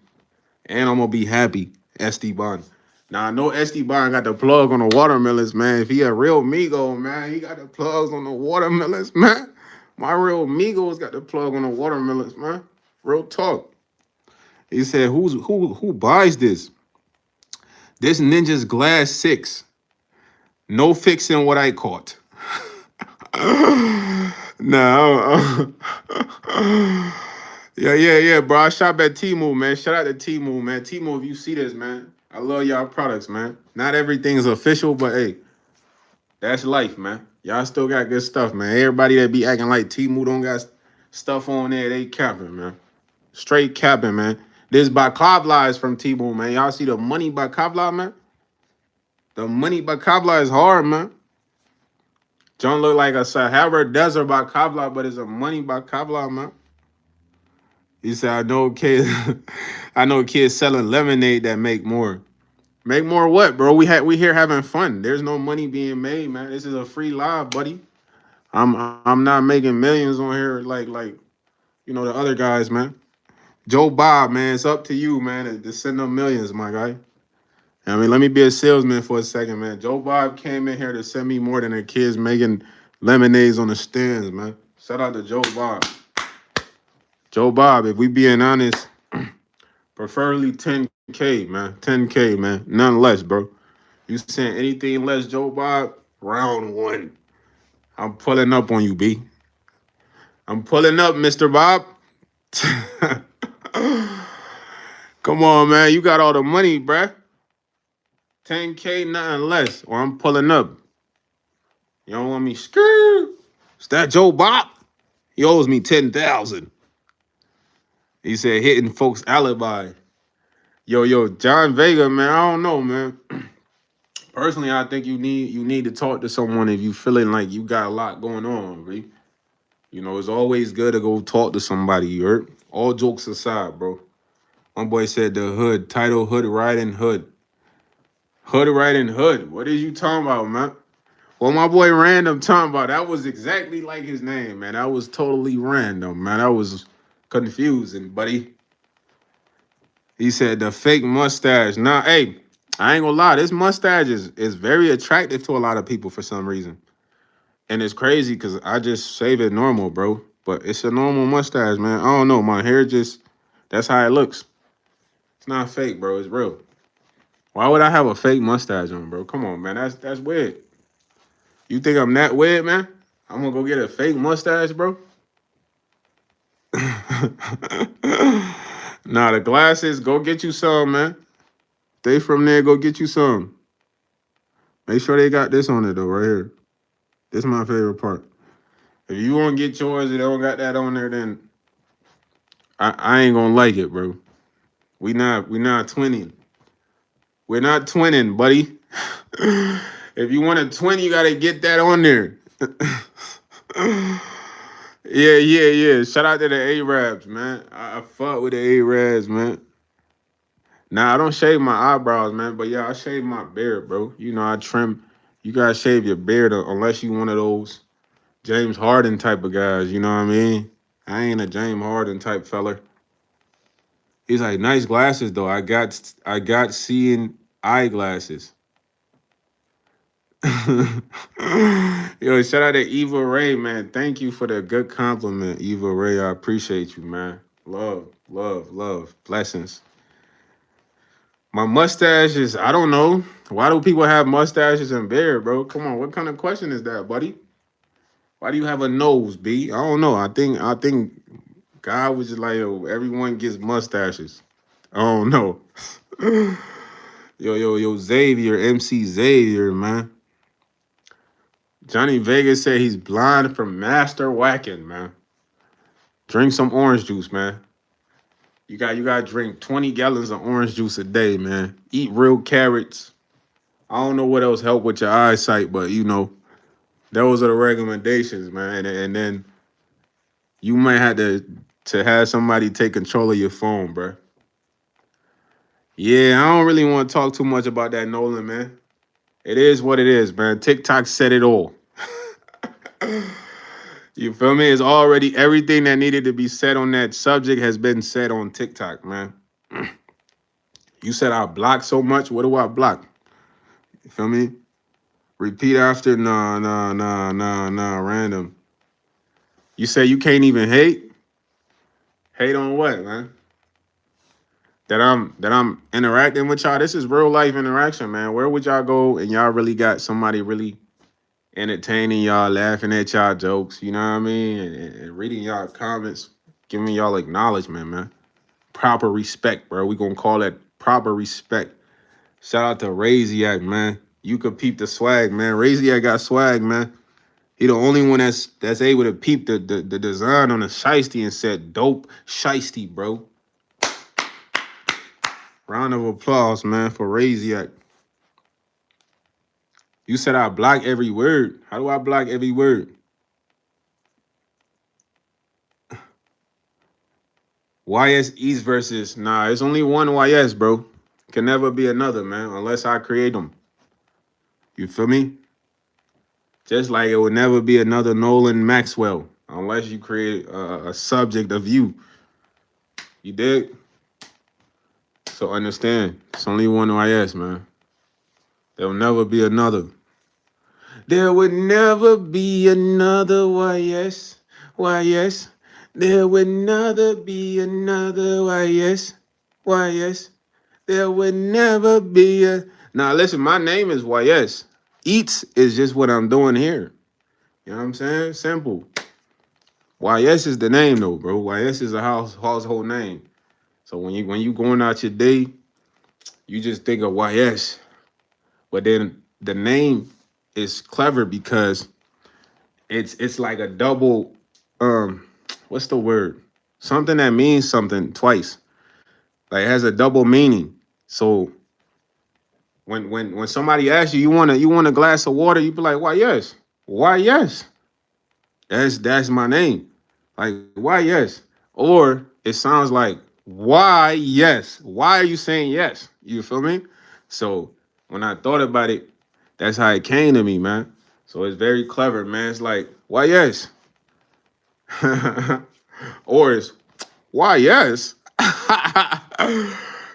Speaker 1: And I'm gonna be happy. SD Bond. Now I know SD Bond got the plug on the watermelons, man. If he a real Migo, man, he got the plugs on the watermelons, man. My real Migos got the plug on the watermelons, man. Real talk. He said, who buys this? This Ninja's Glass 6. No fixing what I caught. No. Yeah, bro. I shop at Temu, man. Shout out to Temu, man. Temu, if you see this, man, I love y'all products, man. Not everything's official, but hey, that's life, man. Y'all still got good stuff, man. Everybody that be acting like Temu don't got stuff on there, they capping, man. Straight capping, man. This Bakavla is from Temu, man. Y'all see the money Bakavla, man? The money Bakavla is hard, man. Don't look like a Sahara Desert Bakavla, but it's a money Bakavla, man. He said, I know kids selling lemonade that make more. Make more what, bro? We here having fun. There's no money being made, man. This is a free live, buddy. I'm not making millions on here like the other guys, man. Joe Bob, man, it's up to you, man, to send them millions, my guy. I mean, let me be a salesman for a second, man. Joe Bob came in here to send me more than the kids making lemonades on the stands, man. Shout out to Joe Bob. Joe Bob, if we being honest, preferably 10K, man. 10K, man. None less, bro. You send anything less, Joe Bob, round 1. I'm pulling up on you, B. I'm pulling up, Mr. Bob. Come on, man. You got all the money, bruh. 10K, nothing less, or I'm pulling up. You don't want me scared? Is that Joe Bob? He owes me 10,000. He said hitting folks' alibi. Yo, John Vega, man. I don't know, man. Personally, I think you need to talk to someone if you feeling like you got a lot going on, right? It's always good to go talk to somebody, you heard? All jokes aside, bro. One boy said the hood, title hood riding hood. Hood riding hood. What is you talking about, man? Well, my boy Random talking about, that was exactly like his name, man. That was totally random, man. That was confusing, buddy. He said the fake mustache. Nah, hey, I ain't gonna lie. This mustache is very attractive to a lot of people for some reason. And it's crazy because I just shave it normal, bro. But it's a normal mustache, man. I don't know. My hair just That's how it looks. It's not fake, bro. It's real. Why would I have a fake mustache on, bro? Come on, man. That's weird. You think I'm that weird, man? I'm gonna go get a fake mustache, bro. Nah, the glasses, go get you some, man. Stay from there, go get you some. Make sure they got this on it though, right here. This is my favorite part. If you want to get yours and they don't got that on there, then I ain't gonna like it, bro. We not twinning. We're not twinning, buddy. If you want to twin, you gotta get that on there. Yeah. Shout out to the Arabs, man. I fuck with the Arabs, man. Nah, I don't shave my eyebrows, man. But yeah, I shave my beard, bro. You know, I trim. You gotta shave your beard unless you one of those James Harden type of guys. You know what I mean? I ain't a James Harden type fella. He's like, nice glasses though. I got seeing eyeglasses. Yo, shout out to Eva Ray, man. Thank you for the good compliment, Eva Ray. I appreciate you, man. Love. Blessings. My mustache is, I don't know. Why do people have mustaches and beard, bro? Come on, what kind of question is that, buddy? Why do you have a nose, B? I don't know. I think God was just like, yo, everyone gets mustaches. I don't know. Yo, Xavier, MC Xavier, man. Johnny Vegas said he's blind from master whacking, man. Drink some orange juice, man. You got to drink 20 gallons of orange juice a day, man. Eat real carrots. I don't know what else help with your eyesight, but you know, those are the recommendations, man. And then you might have to have somebody take control of your phone, bro. Yeah, I don't really want to talk too much about that, Nolan, man. It is what it is, man. TikTok said it all. You feel me? It's already everything that needed to be said on that subject has been said on TikTok, man. You said I block so much. What do I block? You feel me? Repeat after. Nah. Random. You say you can't even hate? Hate on what, man? That I'm interacting with y'all. This is real life interaction, man. Where would y'all go and y'all really got somebody really entertaining y'all, laughing at y'all jokes, you know what I mean? And reading y'all comments, giving y'all acknowledgement, man. Proper respect, bro. We gonna call that proper respect. Shout out to YsEats, man. You could peep the swag, man. YsEats got swag, man. He the only one that's able to peep the design on the shiesty and said dope shiesty, bro. Round of applause, man, for YsEats. You said I block every word. How do I block every word? YsEats versus, nah, it's only one YS, bro. Can never be another, man, unless I create them. You feel me? Just like it would never be another Nolan Maxwell unless you create a subject of you. You dig? So understand, it's only one YS, man. There will never be another. There would never be another YS. YS. There would never be another YS. YS. There would never be a. Now listen, my name is YS. Eats is just what I'm doing here. You know what I'm saying? Simple. YS is the name though, bro. YS is a household name. So when you going out your day, you just think of YS. But then the name is clever because it's like a double what's the word? Something that means something twice. Like it has a double meaning. So when somebody asks you, you want a glass of water, you be like, why yes? Why yes? That's my name. Like, why yes? Or it sounds like, why yes? Why are you saying yes? You feel me? So when I thought about it, that's how it came to me, man. So it's very clever, man. It's like, why yes? Or it's why yes?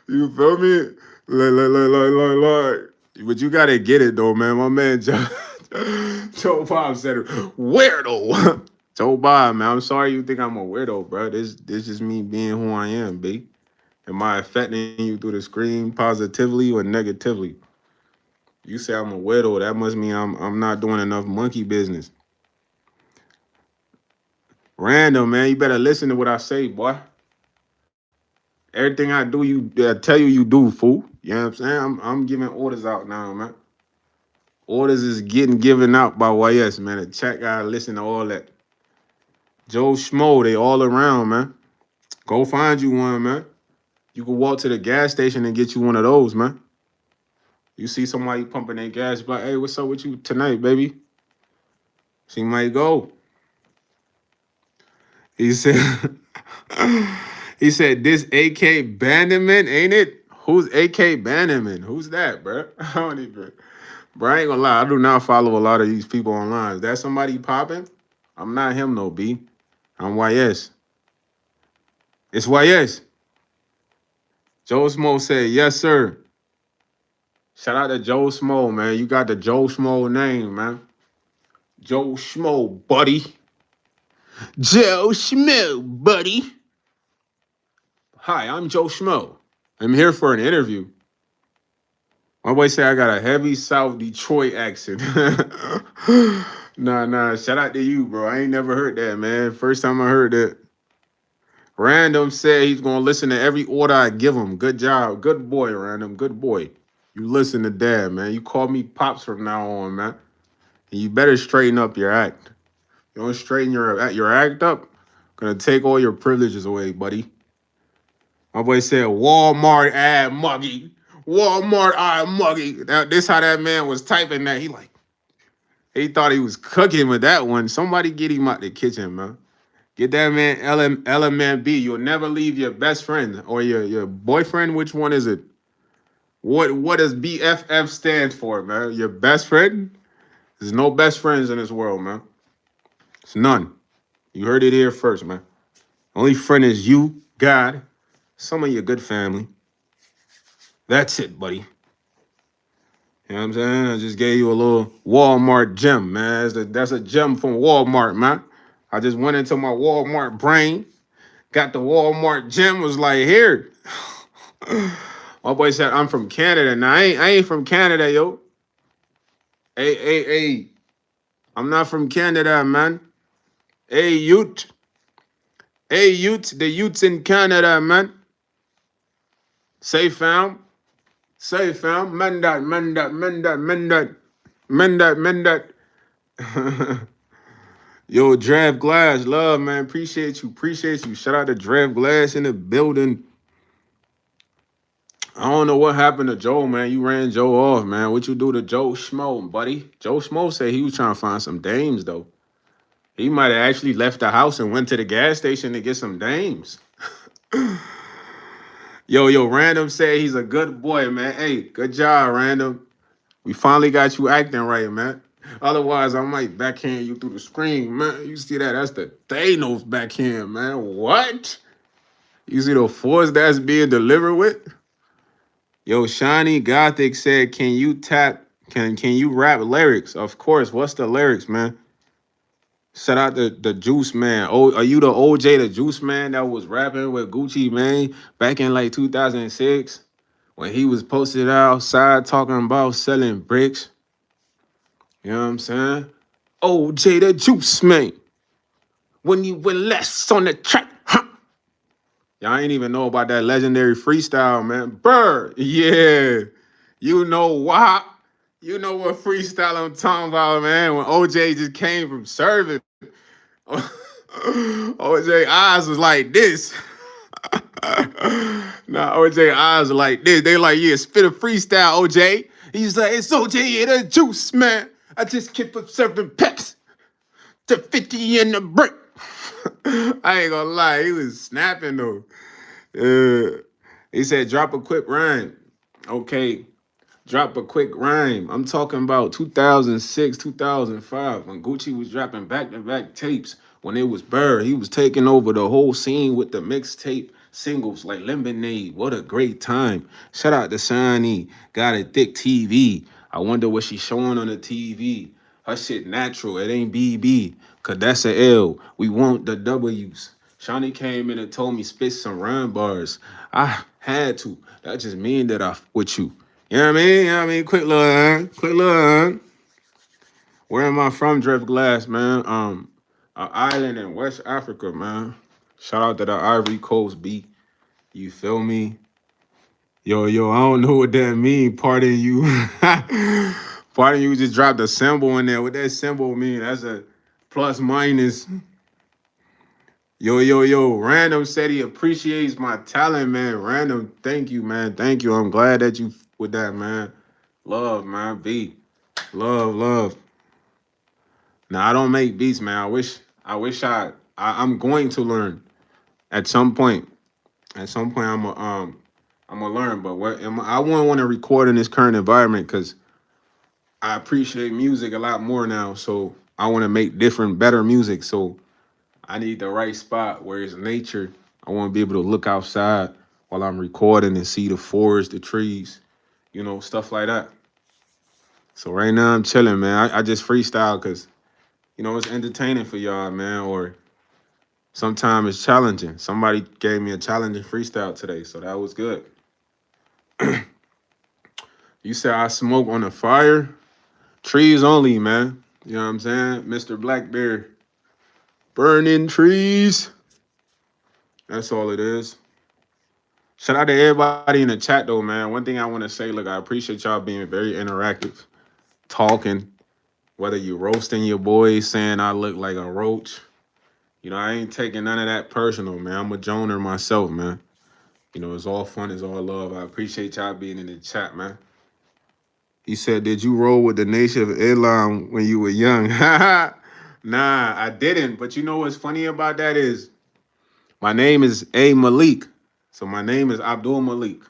Speaker 1: You feel me? Like. But you gotta get it though, man. My man Joe Pop said it. Where though? So bye, man. I'm sorry you think I'm a weirdo, bro. This just me being who I am, B. Am I affecting you through the screen positively or negatively? You say I'm a weirdo, that must mean I'm not doing enough monkey business. Random, man. You better listen to what I say, boy. Everything I do, I tell you do, fool. You know what I'm saying? I'm giving orders out now, man. Orders is getting given out by YS, man. The chat guy listen to all that. Joe Schmo, they all around, man. Go find you one, man. You can walk to the gas station and get you one of those, man. You see somebody pumping their gas, be like, hey, what's up with you tonight, baby? She might go. He said, he said, this AK Bannerman, ain't it? Who's AK Bannerman? Who's that, bro? I don't even. Bro, I ain't gonna lie. I do not follow a lot of these people online. Is that somebody popping? I'm not him, no, B. I'm YS. It's YS. Joe Smo said, yes, sir. Shout out to Joe Smo, man. You got the Joe Smo name, man. Joe Schmo, buddy. Joe Schmo, buddy. Hi, I'm Joe Schmo. I'm here for an interview. My boy say I got a heavy South Detroit accent. Nah. Shout out to you, bro. I ain't never heard that, man. First time I heard that. Random said he's gonna listen to every order I give him. Good job. Good boy, Random. Good boy. You listen to dad, man. You call me Pops from now on, man. And you better straighten up your act. You don't straighten your act up, gonna take all your privileges away, buddy. My boy said Walmart ad muggy. Walmart ad muggy. This how that man was typing that. He thought he was cooking with that one. Somebody get him out the kitchen, man. Get that man LMNB. You'll never leave your best friend or your boyfriend. Which one is it? What does BFF stand for, man? Your best friend? There's no best friends in this world, man. It's none. You heard it here first, man. Only friend is you, God, some of your good family. That's it, buddy. You know what I'm saying? I just gave you a little Walmart gem, man. That's a gem from Walmart, man. I just went into my Walmart brain, got the Walmart gem, was like, here. My boy said, I'm from Canada. Now, I ain't from Canada, yo. Hey. I'm not from Canada, man. Hey, Ute. Hey, Ute. The Utes in Canada, man. Say, fam. Say, fam. Mend that. Yo, Draft Glass, love, man. Appreciate you. Shout out to Draft Glass in the building. I don't know what happened to Joe, man. You ran Joe off, man. What you do to Joe Schmo, buddy? Joe Schmo said he was trying to find some dames, though. He might have actually left the house and went to the gas station to get some dames. Yo, Random said he's a good boy, man. Hey, good job, Random. We finally got you acting right, man. Otherwise, I might backhand you through the screen, man. You see that? That's the Thanos backhand, man. What? You see the force that's being delivered with? Yo, Shiny Gothic said, can you rap lyrics? Of course. What's the lyrics, man? Shout out to the Juice Man. Oh, are you the OJ the Juice Man that was rapping with Gucci Mane back in like 2006 when he was posted outside talking about selling bricks? You know what I'm saying? OJ the Juice Man. When you were less on the track, huh? Y'all ain't even know about that legendary freestyle, man. Bird, yeah. You know why? You know what freestyle I'm talking about, man. When OJ just came from serving. OJ eyes was like this. Nah, OJ eyes are like this. They like, yeah, spit a freestyle, OJ. He's like, it's OJ the Juice, man. I just keep up serving peps to 50 in the brick. I ain't gonna lie, he was snapping though. He said, drop a quick rhyme. Okay, drop a quick rhyme. I'm talking about 2006, 2005, when Gucci was dropping back-to-back tapes. When it was Bird, he was taking over the whole scene with the mixtape singles like Lemonade. What a great time. Shout out to Shani. Got a thick TV. I wonder what she's showing on the TV. Her shit natural. It ain't BB. Cause that's a L. We want the W's. Shawnee came in and told me spit some rhyme bars. I had to. That just mean that I with you. You know what I mean? You know what I mean? Quick little quick little Where am I from, Drift Glass, man? An island in West Africa, man. Shout out to the Ivory Coast, B. You feel me? Yo, I don't know what that mean. Pardon you. Pardon you just dropped a symbol in there. What that symbol mean? That's a plus minus. Yo. Random said he appreciates my talent, man. Random, thank you, man. Thank you. I'm glad that you with that, man. Love, man. Beat. Love. Now I don't make beats, man. I'm going to learn at some point. At some point I'm gonna learn. But I wouldn't want to record in this current environment because I appreciate music a lot more now. So I want to make different, better music. So I need the right spot where it's nature. I want to be able to look outside while I'm recording and see the forest, the trees, stuff like that. So right now I'm chilling, man. I just freestyle because it's entertaining for y'all, man. Or sometimes it's challenging. Somebody gave me a challenging freestyle today, so that was good. You said I smoke on the fire, trees only, man. You know what I'm saying, Mr. Blackbeard, burning trees. That's all it is. Shout out to everybody in the chat though, man. One thing I want to say, look, I appreciate y'all being very interactive, talking. Whether you roasting your boys, saying I look like a roach, I ain't taking none of that personal, man. I'm a Joner myself, man. It's all fun, it's all love. I appreciate y'all being in the chat, man. He said, "Did you roll with the Nation of Islam when you were young?" Nah, I didn't. But you know what's funny about that is my name is A Malik, so my name is Abdul Malik.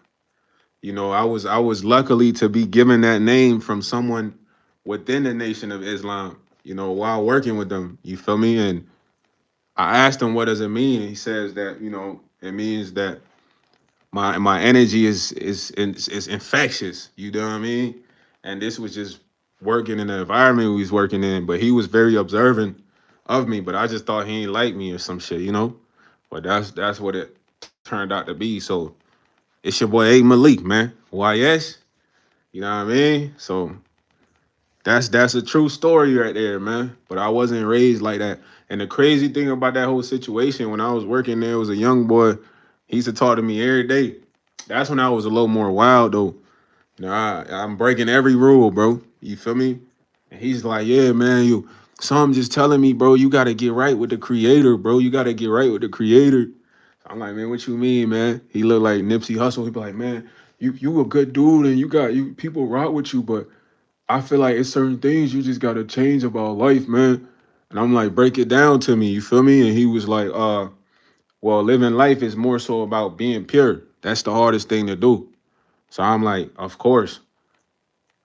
Speaker 1: I was luckily to be given that name from someone within the Nation of Islam. While working with them, you feel me? And I asked him, "What does it mean?" And he says that it means that my energy is infectious. You know what I mean? And this was just working in the environment we was working in, but he was very observant of me. But I just thought he ain't like me or some shit. But that's what it turned out to be. So it's your boy A Malik, man. YS. You know what I mean? So that's a true story right there, man. But I wasn't raised like that. And the crazy thing about that whole situation, when I was working there, was a young boy. He used to talk to me every day. That's when I was a little more wild though. I'm breaking every rule, bro. You feel me? And he's like, "Yeah, man, some just telling me, bro, you gotta get right with the creator, bro. You gotta get right with the creator." I'm like, "Man, what you mean, man?" He looked like Nipsey Hussle. He be like, "Man, you a good dude and you people rock with you, but I feel like it's certain things you just gotta change about life, man." And I'm like, "Break it down to me," you feel me? And he was like, well, living life is more so about being pure. That's the hardest thing to do. So I'm like, of course.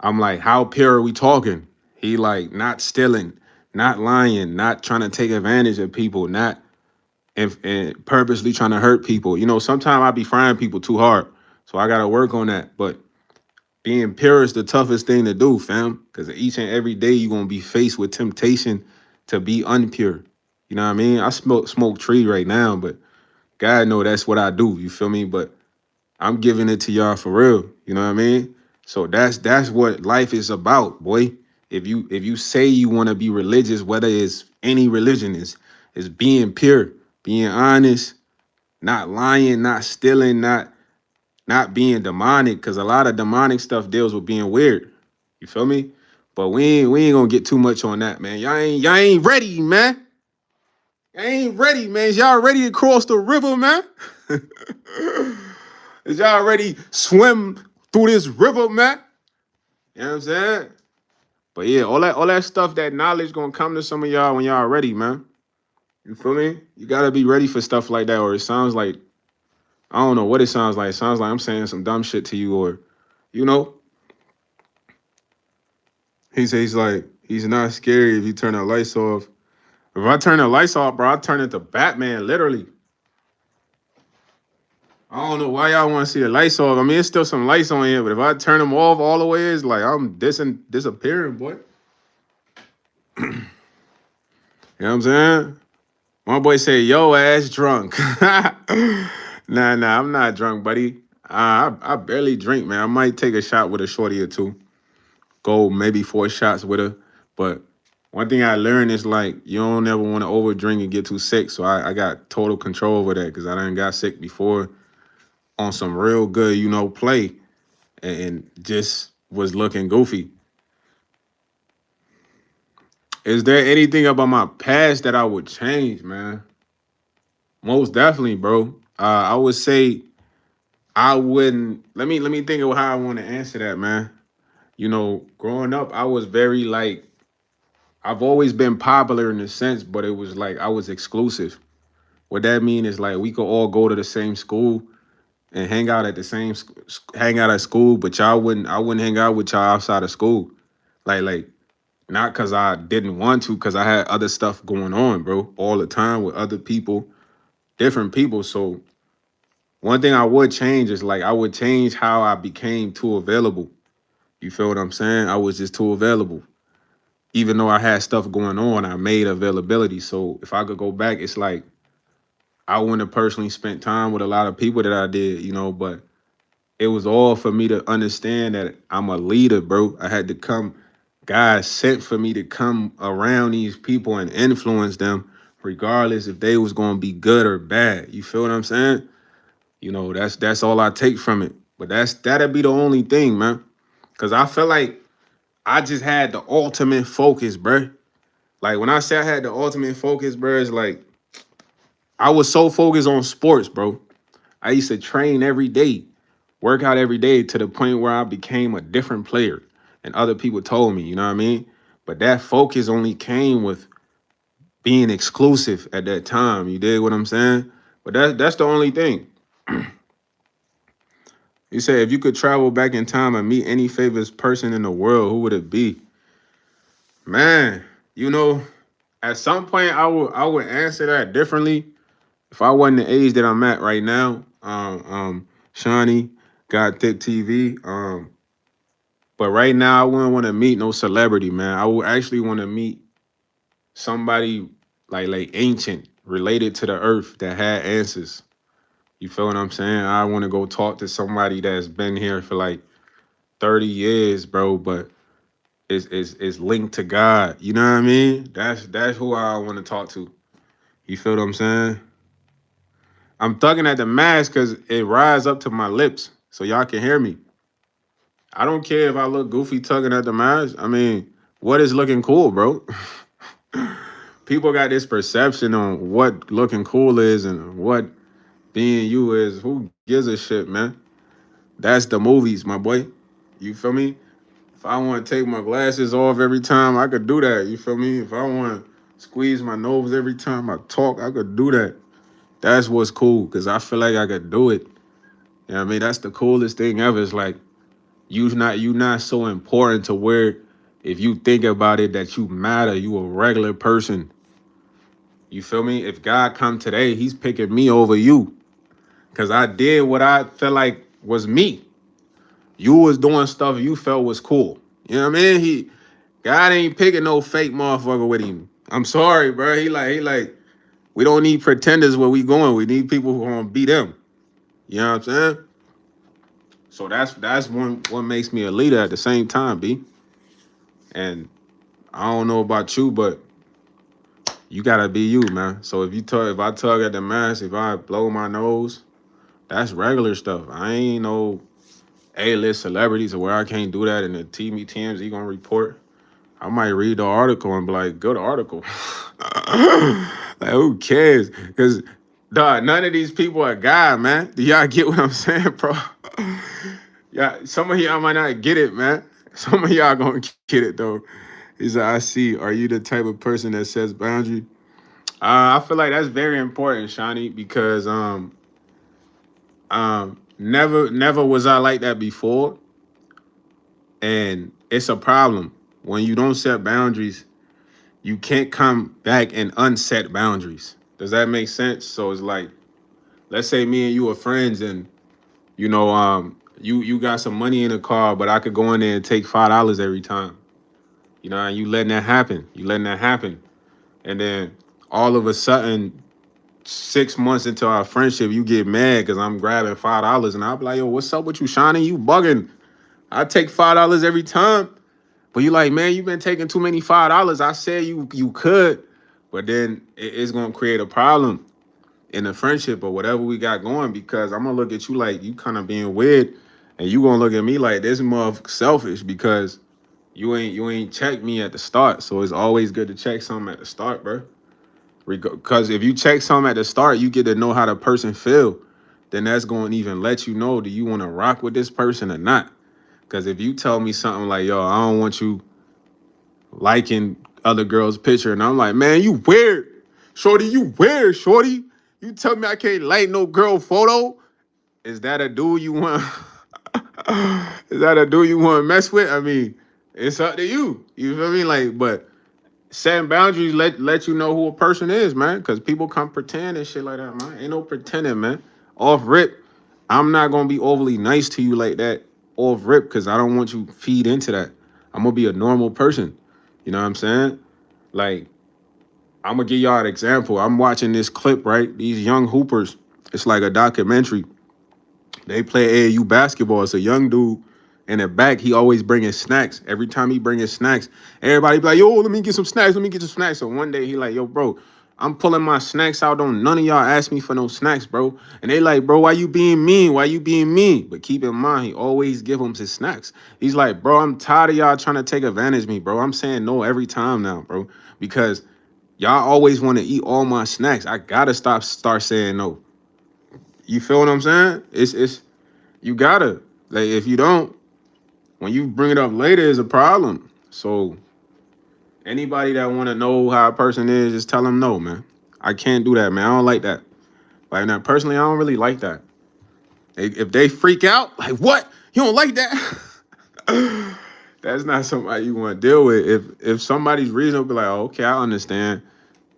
Speaker 1: I'm like, how pure are we talking? He like not stealing, not lying, not trying to take advantage of people, not and purposely trying to hurt people. Sometimes I be frying people too hard. So I gotta work on that. But being pure is the toughest thing to do, fam. Because each and every day you're gonna be faced with temptation to be unpure. You know what I mean? I smoke tree right now, but God know that's what I do. You feel me? But I'm giving it to y'all for real. You know what I mean? So that's what life is about, boy. If you say you want to be religious, whether it's any religion, is being pure, being honest, not lying, not stealing, not being demonic, because a lot of demonic stuff deals with being weird. You feel me? But we ain't gonna get too much on that, man. Y'all ain't ready, man. Y'all ain't ready, man. Is y'all ready to cross the river, man? Is y'all ready to swim through this river, man? You know what I'm saying? But yeah, all that stuff, that knowledge gonna come to some of y'all when y'all ready, man. You feel me? You gotta be ready for stuff like that, or it sounds like I don't know what it sounds like. It sounds like I'm saying some dumb shit to you, or you know. He says he's not scary if you turn the lights off. If I turn the lights off, bro, I turn into Batman, literally. I don't know why y'all want to see the lights off. I mean, it's still some lights on here, but if I turn them off all the way, it's like I'm disappearing, boy. You know what I'm saying? My boy say, yo ass drunk. Nah, I'm not drunk, buddy. I barely drink, man. I might take a shot with a shorty or two. Go maybe 4 shots with her. But one thing I learned is like you don't ever want to over drink and get too sick. So I got total control over that because I done got sick before on some real good, play and just was looking goofy. Is there anything about my past that I would change, man? Most definitely, bro. I would say I wouldn't. Let me think of how I want to answer that, man. Growing up, I was very like I've always been popular in a sense, but it was like I was exclusive. What that mean is like we could all go to the same school and hang out at the same hang out at school, but I wouldn't hang out with y'all outside of school. Like not because I didn't want to, because I had other stuff going on, bro, all the time with other people, different people. So one thing I would change is like I would change how I became too available. You feel what I'm saying? I was just too available. Even though I had stuff going on, I made availability. So if I could go back, it's like I wouldn't have personally spent time with a lot of people that I did, but it was all for me to understand that I'm a leader, bro. I had to come, God sent for me to come around these people and influence them, regardless if they was gonna be good or bad. You feel what I'm saying? That's all I take from it. But that'd be the only thing, man. Cause I feel like I just had the ultimate focus, bro. Like when I say I had the ultimate focus, bro, it's like I was so focused on sports, bro. I used to train every day, work out every day to the point where I became a different player. And other people told me, you know what I mean? But that focus only came with being exclusive at that time. You dig what I'm saying? But that's the only thing. You say if you could travel back in time and meet any famous person in the world, who would it be? Man, you know, at some point I would answer that differently if I wasn't the age that I'm at right now. Shawnee got thick TV. But right now I wouldn't want to meet no celebrity, man. I would actually want to meet somebody like ancient, related to the earth that had answers. You feel what I'm saying? I want to go talk to somebody that's been here for like 30 years, bro, but is linked to God. You know what I mean? That's who I want to talk to. You feel what I'm saying? I'm thugging at the mask because it rise up to my lips so y'all can hear me. I don't care if I look goofy tugging at the mask. I mean, what is looking cool, bro? People got this perception on what looking cool is and what being you is. Who gives a shit, man? That's the movies, my boy. You feel me? If I want to take my glasses off every time, I could do that. You feel me? If I want to squeeze my nose every time I talk, I could do that. That's what's cool because I feel like I could do it. You know what I mean? That's the coolest thing ever. It's like you not so important to where if you think about it that you matter, you a regular person. You feel me? If God come today, he's picking me over you. Cause I did what I felt like was me. You was doing stuff you felt was cool. You know what I mean? God ain't picking no fake motherfucker with him. I'm sorry, bro. He like, we don't need pretenders where we going. We need people who gonna beat them. You know what I'm saying? So that's one what makes me a leader at the same time, B. And I don't know about you, but you gotta be you, man. So if I tug at the mask, if I blow my nose, that's regular stuff. I ain't no A-list celebrities where I can't do that and the TV TMZ gonna report. I might read the article and be like, good article. Like, who cares? Because, dog, none of these people are God, man. Do y'all get what I'm saying, bro? Yeah, some of y'all might not get it, man. Some of y'all gonna get it, though. He said, I see. Are you the type of person that sets boundary? I feel like that's very important, Shawnee, because never was I like that before. And it's a problem. When you don't set boundaries, you can't come back and unset boundaries. Does that make sense? So it's like, let's say me and you are friends and you got some money in the car, but I could go in there and take $5 every time. And you letting that happen. You letting that happen. and then all of a sudden 6 months into our friendship, you get mad because I'm grabbing $5, and I'll be like, yo, what's up with you, Shawnee? You bugging? I take $5 every time. But you like, man, you've been taking too many $5. I said you could, but then it's gonna create a problem in the friendship or whatever we got going, because I'm gonna look at you like you kind of being weird, and you gonna look at me like this motherfucker selfish because you ain't checked me at the start. So it's always good to check something at the start, bro. Because if you check something at the start, you get to know how the person feel. Then that's going to even let you know, do you want to rock with this person or not? Because if you tell me something like, yo, I don't want you liking other girls' picture, and I'm like, man, you weird. Shorty, you weird, shorty. You tell me I can't like no girl photo? Is that a dude you want? Is that a dude you want to mess with? I mean, it's up to you. You feel me? Like, but setting boundaries let you know who a person is, man. Because people come pretend and shit like that, man. Ain't no pretending, man. Off rip, I'm not gonna be overly nice to you like that. Off rip, because I don't want you feed into that. I'm gonna be a normal person. You know what I'm saying? Like, I'm gonna give y'all an example. I'm watching this clip, right? These young hoopers. It's like a documentary. They play AAU basketball. It's a young dude in the back. He always bringing snacks. Every time he bringing snacks, everybody be like, yo, let me get some snacks. Let me get some snacks. So one day he like, yo, bro, I'm pulling my snacks out. Don't none of y'all ask me for no snacks, bro. And they like, bro, why you being mean? Why you being mean? But keep in mind, he always give them his snacks. He's like, bro, I'm tired of y'all trying to take advantage of me, bro. I'm saying no every time now, bro, because y'all always want to eat all my snacks. I gotta start saying no. You feel what I'm saying? It's you gotta, like, if you don't, when you bring it up later, is a problem. So anybody that want to know how a person is, just tell them no, man. I can't do that, man. I don't like that. Like, now personally, I don't really like that. If they freak out, like, what, you don't like that? That's not somebody you want to deal with. If somebody's reasonable, be like, oh, okay, I understand.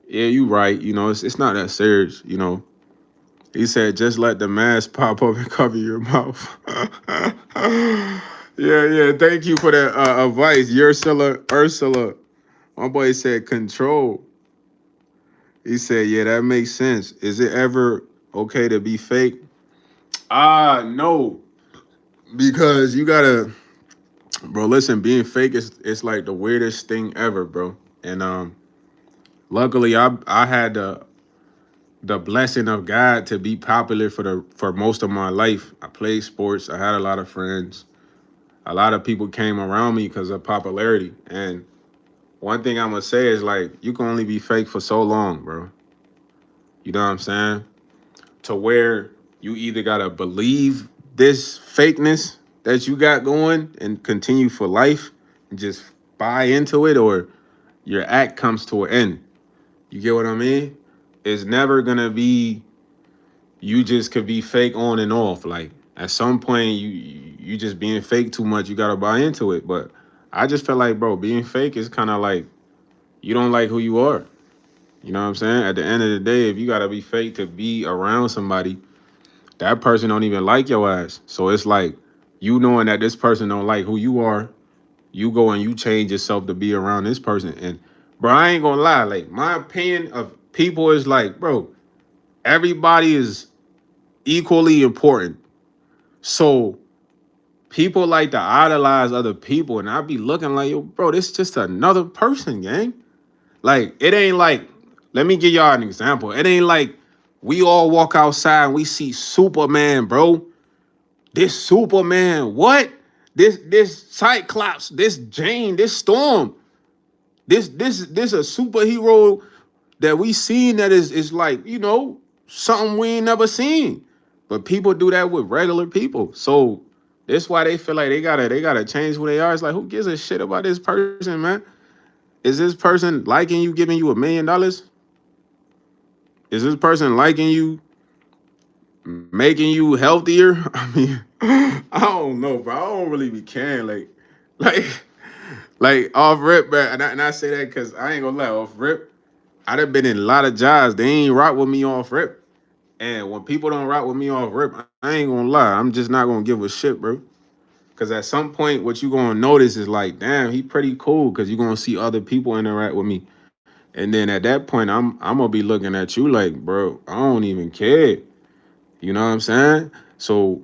Speaker 1: Yeah, you right. You know, it's not that serious. You know, he said, just let the mask pop up and cover your mouth. Yeah, yeah. Thank you for that advice. Ursula. My boy said control. He said, yeah, that makes sense. Is it ever okay to be fake? No. Because you gotta, bro, listen, being fake is it's like the weirdest thing ever, bro. And luckily I had the blessing of God to be popular for most of my life. I played sports. I had a lot of friends. A lot of people came around me because of popularity. And one thing I'm gonna say is, like, you can only be fake for so long, bro. You know what I'm saying? To where you either gotta believe this fakeness that you got going and continue for life and just buy into it, or your act comes to an end. You get what I mean? It's never gonna be you just could be fake on and off. Like, at some point you just being fake too much, you gotta buy into it. But I just feel like, bro, being fake is kind of like you don't like who you are. You know what I'm saying? At the end of the day, if you gotta be fake to be around somebody, that person don't even like your ass. So it's like, you knowing that this person don't like who you are, you go and you change yourself to be around this person. And bro, I ain't gonna lie, like, my opinion of people is like, bro, everybody is equally important. So people like to idolize other people, and I be looking like, yo, bro, this just another person, gang. Like, it ain't like, let me give y'all an example. It ain't like we all walk outside and we see Superman, bro. This Superman, what? This Cyclops, this Jane, this Storm, this a superhero that we seen that is like, something we ain't never seen. But people do that with regular people. So that's why they feel like they gotta change who they are. It's like, who gives a shit about this person, man? Is this person liking you, giving you $1 million? Is this person liking you, making you healthier? I mean, I don't know, bro. I don't really be caring. Like, like off rip, bro. And I say that because I ain't gonna lie, off rip, I done been in a lot of jobs. They ain't rock with me off rip. And when people don't rock with me off rip, I ain't gonna lie. I'm just not gonna give a shit, bro. Cause at some point, what you gonna notice is like, damn, he pretty cool. Cause you gonna see other people interact with me And then at that point, I'm gonna be looking at you like, bro, I don't even care. You know what I'm saying? So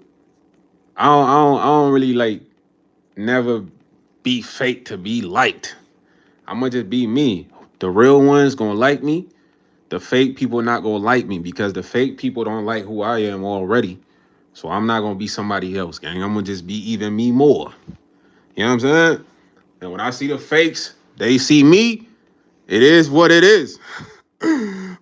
Speaker 1: I don't really like never be fake to be liked. I'm gonna just be me. The real ones gonna like me. The fake people not gonna like me because the fake people don't like who I am already. So I'm not gonna be somebody else, gang. I'm gonna just be even me more. You know what I'm saying? And when I see the fakes, they see me. It is what it is.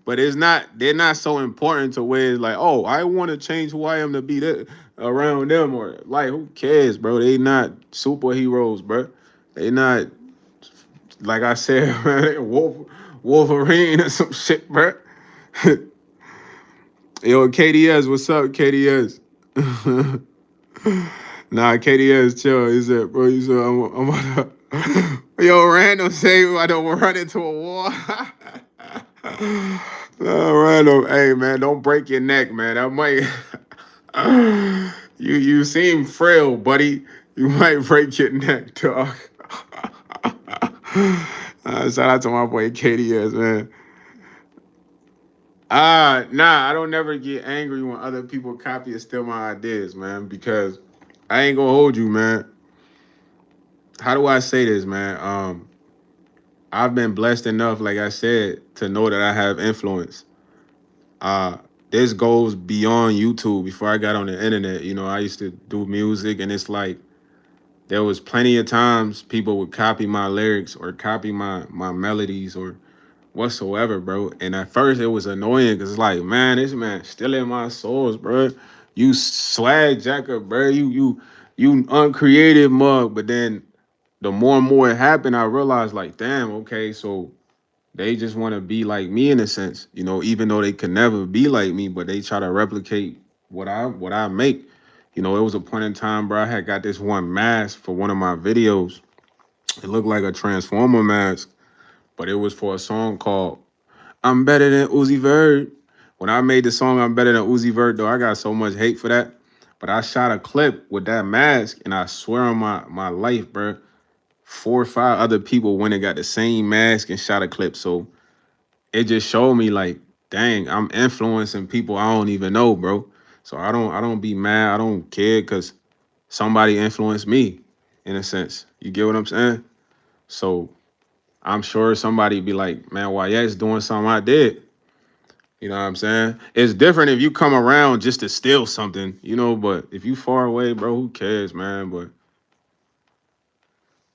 Speaker 1: But it's not. They're not so important to where it's like, oh, I want to change who I am to be that around them or like, who cares, bro? They not superheroes, bro. They not like I said, man, Wolverine or some shit, bro. Yo, KDS, what's up, KDS? Nah, KDS, chill. He said, bro, you said, I'm on a... Yo, random say I don't run into a wall. Random, hey, man, don't break your neck, man. I might... you seem frail, buddy. You might break your neck, dog. Shout out to my boy KDS, man. Nah, I don't never get angry when other people copy and steal my ideas, man, because I ain't gonna hold you, man. How do I say this, man? I've been blessed enough, like I said, to know that I have influence. Uh, this goes beyond YouTube. Before I got on the internet, I used to do music, and it's like there was plenty of times people would copy my lyrics or copy my melodies or whatsoever, bro. And at first it was annoying because it's like, man, this man stealing my souls, bro. You swag jacker, bro. You uncreative mug. But then the more and more it happened, I realized like, damn, okay, so they just want to be like me in a sense, even though they could never be like me, but they try to replicate what I make. It was a point in time, bro. I had got this one mask for one of my videos. It looked like a transformer mask, but it was for a song called I'm Better Than Uzi Vert. When I made the song I'm Better Than Uzi Vert, though, I got so much hate for that. But I shot a clip with that mask, and I swear on my life, bro, 4 or 5 other people went and got the same mask and shot a clip. So it just showed me like, dang, I'm influencing people I don't even know, bro. So I don't be mad. I don't care because somebody influenced me in a sense. You get what I'm saying? So I'm sure somebody be like, man, why YS doing something I did? You know what I'm saying? It's different if you come around just to steal something, but if you far away, bro, who cares, man? But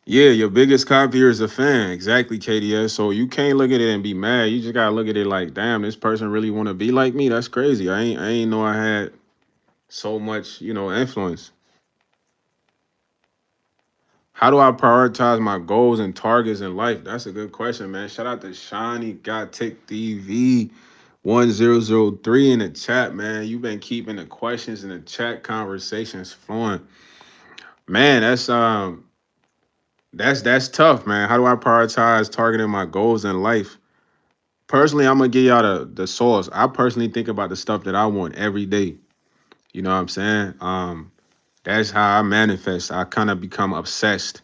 Speaker 1: yeah, your biggest copier is a fan. Exactly, KDS. So you can't look at it and be mad. You just gotta look at it like, damn, this person really wanna be like me. That's crazy. I ain't know I had so much, influence. How do I prioritize my goals and targets in life? That's a good question, man. Shout out to Shiny Got Tick TV 1003 in the chat, man. You've been keeping the questions in the chat conversations flowing. Man, that's tough, man. How do I prioritize targeting my goals in life? Personally, I'm gonna give y'all the source. I personally think about the stuff that I want every day. You know what I'm saying? That's how I manifest. I kind of become obsessed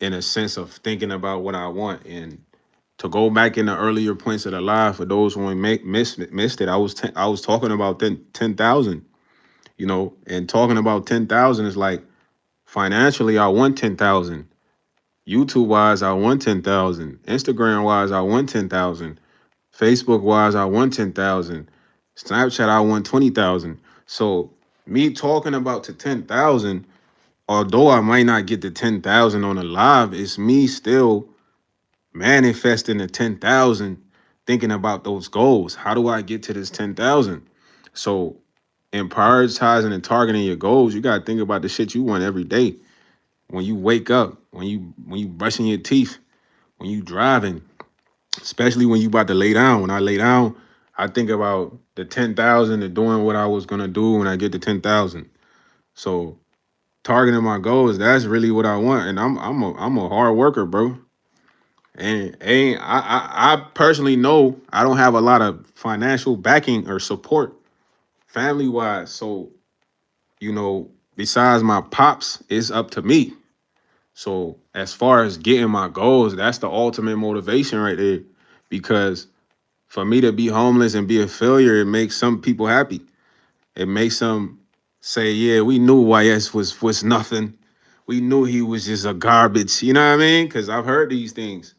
Speaker 1: in a sense of thinking about what I want. And to go back in the earlier points of the live, for those who missed it, I was talking about 10,000. And talking about 10,000 is like financially, I want 10,000. YouTube wise, I want 10,000. Instagram wise, I want 10,000. Facebook wise, I want 10,000. Snapchat, I want 20,000. So me talking about to 10,000, although I might not get to 10,000 on a live, it's me still manifesting the 10,000, thinking about those goals. How do I get to this 10,000? So in prioritizing and targeting your goals, you got to think about the shit you want every day. When you wake up, when you brushing your teeth, when you driving, especially when you about to lay down. When I lay down, I think about the 10,000 and doing what I was gonna do when I get to 10,000. So targeting my goals, that's really what I want. And I'm a hard worker, bro. And ain't I personally know I don't have a lot of financial backing or support family wise. So, besides my pops, it's up to me. So as far as getting my goals, that's the ultimate motivation right there. because for me to be homeless and be a failure, it makes some people happy. It makes them say, "Yeah, we knew YS was nothing. We knew he was just a garbage." You know what I mean? Because I've heard these things.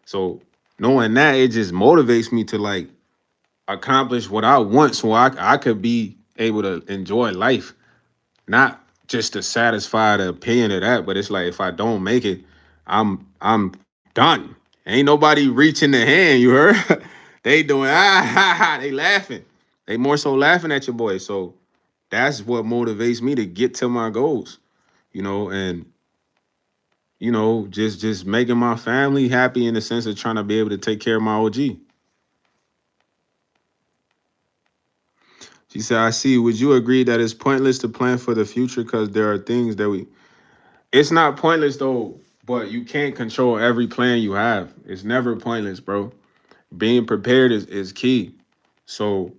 Speaker 1: So knowing that, it just motivates me to like accomplish what I want, so I could be able to enjoy life, not just to satisfy the opinion of that. But it's like if I don't make it, I'm done. Ain't nobody reaching the hand. You heard? They doing ha ha. They laughing. They more so laughing at your boy. So that's what motivates me to get to my goals, and just making my family happy in the sense of trying to be able to take care of my OG. She said, I see. Would you agree that it's pointless to plan for the future because there are things that it's not pointless though, but you can't control every plan you have. It's never pointless, bro. Being prepared is key. So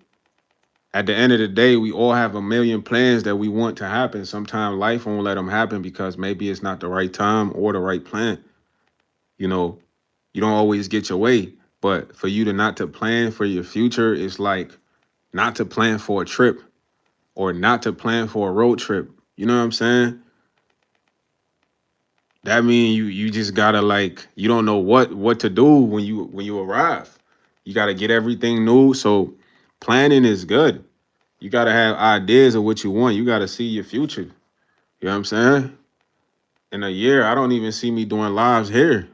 Speaker 1: at the end of the day, we all have a million plans that we want to happen. Sometimes life won't let them happen because maybe it's not the right time or the right plan. You know, you don't always get your way. But for you to not to plan for your future, it's like not to plan for a trip or not to plan for a road trip. You know what I'm saying? That means you just gotta like you don't know what to do when you arrive. You gotta get everything new. So planning is good. You gotta have ideas of what you want. You gotta see your future. You know what I'm saying? In a year, I don't even see me doing lives here.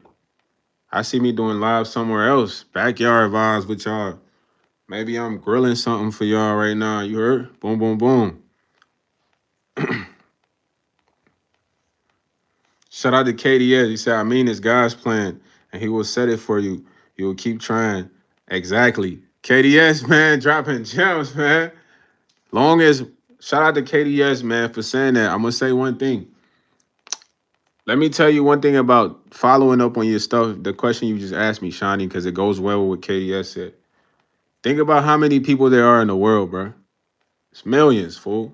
Speaker 1: I see me doing lives somewhere else. Backyard vibes with y'all. Maybe I'm grilling something for y'all right now. You heard? Boom, boom, boom. Shout out to KDS. He said, I mean, it's God's plan, and He will set it for you. You will keep trying. Exactly. KDS, man, dropping gems, man. Long as, shout out to KDS, man, for saying that. I'm going to say one thing. Let me tell you one thing about following up on your stuff, the question you just asked me, Shawnee, because it goes well with what KDS said. Think about how many people there are in the world, bro. It's millions, fool.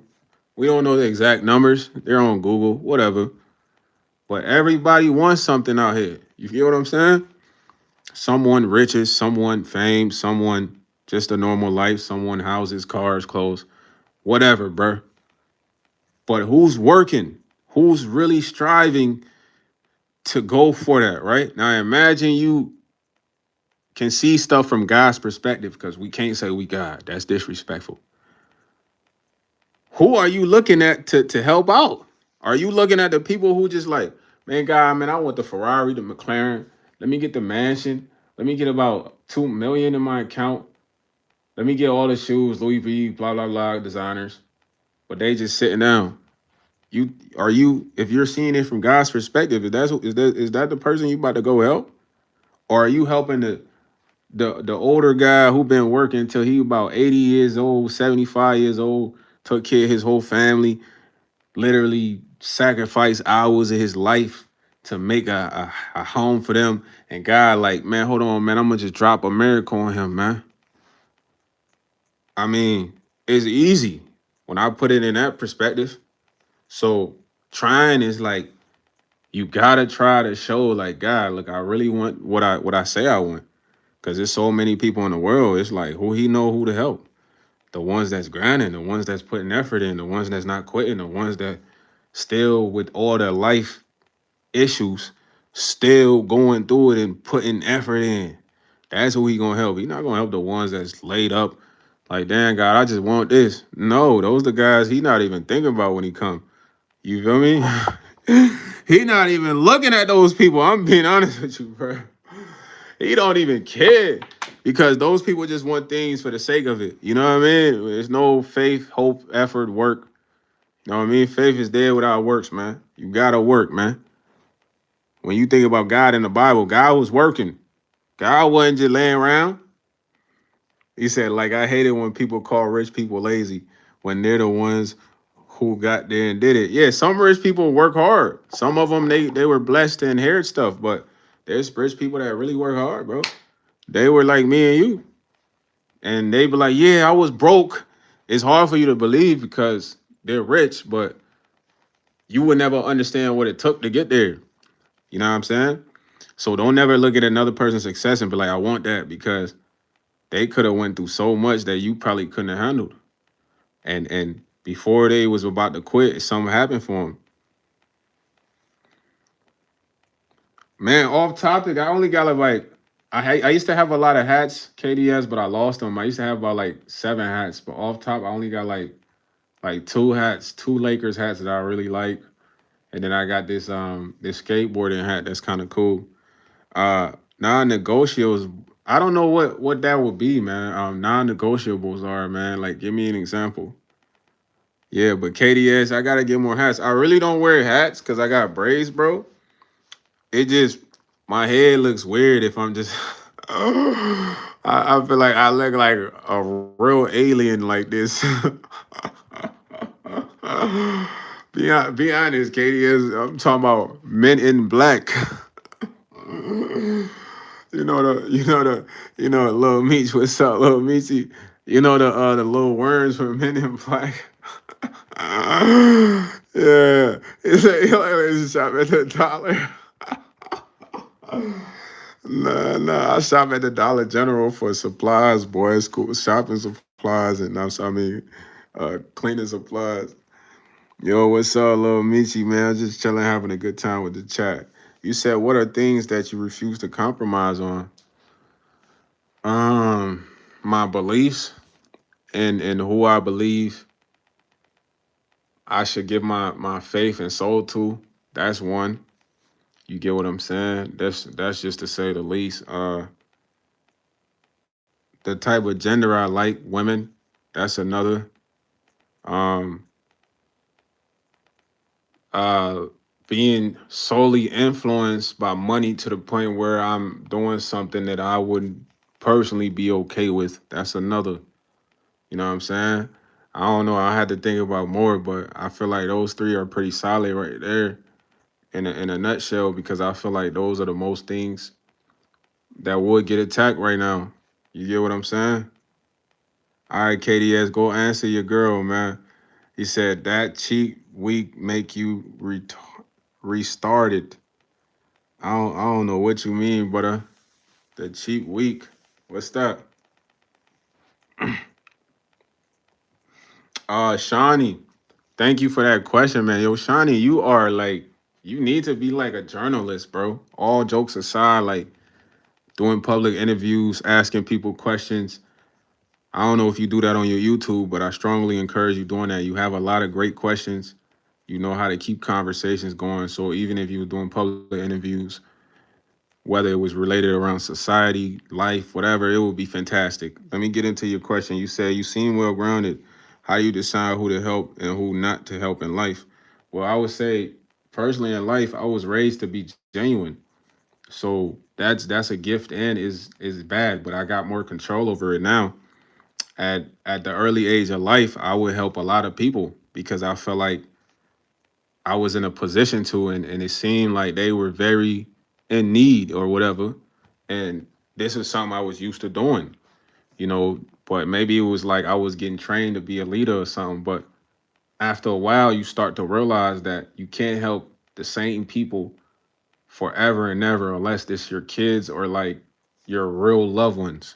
Speaker 1: We don't know the exact numbers. They're on Google, whatever. But everybody wants something out here. You feel what I'm saying? Someone riches, someone fame, someone just a normal life, someone houses, cars, clothes, whatever, bruh. But who's working? Who's really striving to go for that, right? Now imagine you can see stuff from God's perspective because we can't say we God. That's disrespectful. Who are you looking at to help out? Are you looking at the people who just like, man, God, man, I want the Ferrari, the McLaren. Let me get the mansion. Let me get about 2 million in my account. Let me get all the shoes, Louis V, blah, blah, blah, designers. But they just sitting down. If you're seeing it from God's perspective, is that the person you about to go help? Or are you helping the older guy who been working until he about 80 years old, 75 years old, took care of his whole family, literally sacrificed hours of his life to make a home for them. And God, like, man, hold on, man, I'm gonna just drop a miracle on him, man. I mean, it's easy when I put it in that perspective. So trying is like you gotta try to show like God, look, I really want what I say I want. Cause there's so many people in the world. It's like who he know who to help. The ones that's grinding, the ones that's putting effort in, the ones that's not quitting, the ones that still with all their life issues, still going through it and putting effort in. That's who he gonna help. He not gonna help the ones that's laid up. Like, damn God, I just want this. No, those the guys he not even thinking about when he come. You feel me? He not even looking at those people. I'm being honest with you, bro. He don't even care because those people just want things for the sake of it. You know what I mean? There's no faith, hope, effort, work. You know what I mean? Faith is dead without works, man. You gotta work, man. When you think about God in the Bible, God was working. God wasn't just laying around. He said, like, I hate it when people call rich people lazy when they're the ones who got there and did it. Yeah, some rich people work hard. Some of them, they were blessed to inherit stuff, but there's rich people that really work hard, bro. They were like me and you. And they be like, yeah, I was broke. It's hard for you to believe because they're rich, but you would never understand what it took to get there. You know what I'm saying? So don't never look at another person's success and be like, I want that, because they could have went through so much that you probably couldn't have handled. And before they was about to quit, something happened for them. Man, off topic, I only got like I used to have a lot of hats, KDS, but I lost them. I used to have about like 7 hats, but off top, I only got like 2 hats, 2 Lakers hats that I really like, and then I got this skateboarding hat that's kind of cool. Non-negotiables. I don't know what that would be, man. Non-negotiables are, man. Like, give me an example. Yeah, but KDS, I gotta get more hats. I really don't wear hats because I got braids, bro. It just my head looks weird if I'm just. I feel like I look like a real alien like this. Be honest, KDS. I'm talking about Men in Black. Little Meech. What's up, little Meechy? The little worms from Men in Black. Yeah, it's shop at the dollar. Nah. I shop at the Dollar General for supplies, boys. School shopping supplies, and cleaning supplies. Yo, what's up, little Michi, man? Just chilling, having a good time with the chat. You said, what are things that you refuse to compromise on? My beliefs and who I believe I should give my faith and soul to. That's one. You get what I'm saying? That's just to say the least. The type of gender I like, women. That's another. Um, uh, Being solely influenced by money to the point where I'm doing something that I wouldn't personally be okay with. That's another. You know what I'm saying? I don't know. I had to think about more, but I feel like those three are pretty solid right there in a nutshell, because I feel like those are the most things that would get attacked right now. You get what I'm saying? All right, KDS, go answer your girl, man. He said that cheat week make you restart it. I don't know what you mean, but the cheap week. What's that? Shawnee, thank you for that question, man. Yo, Shawnee, you are like you need to be like a journalist, bro. All jokes aside, like doing public interviews, asking people questions. I don't know if you do that on your YouTube, but I strongly encourage you doing that. You have a lot of great questions. You know how to keep conversations going. So even if you were doing public interviews, whether it was related around society, life, whatever, it would be fantastic. Let me get into your question. You said you seem well grounded. How do you decide who to help and who not to help in life? Well, I would say personally in life, I was raised to be genuine. So that's a gift and is bad, but I got more control over it now. At the early age of life, I would help a lot of people because I felt like I was in a position to, and it seemed like they were very in need or whatever. And this is something I was used to doing, but maybe it was like I was getting trained to be a leader or something. But after a while, you start to realize that you can't help the same people forever and ever unless it's your kids or like your real loved ones.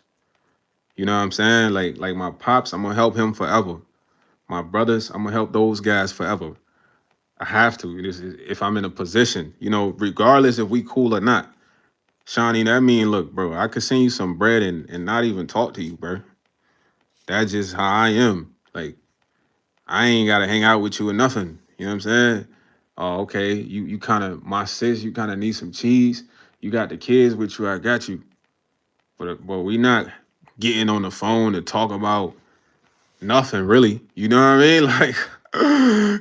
Speaker 1: You know what I'm saying? Like my pops, I'm gonna help him forever. My brothers, I'm gonna help those guys forever. I have to. If I'm in a position, regardless if we cool or not. Shawnee, that mean, look, bro, I could send you some bread and not even talk to you, bro. That's just how I am. Like, I ain't gotta hang out with you or nothing. You know what I'm saying? Oh, okay. You kind of my sis. You kind of need some cheese. You got the kids with you. I got you. But we not getting on the phone to talk about nothing really. You know what I mean? Like,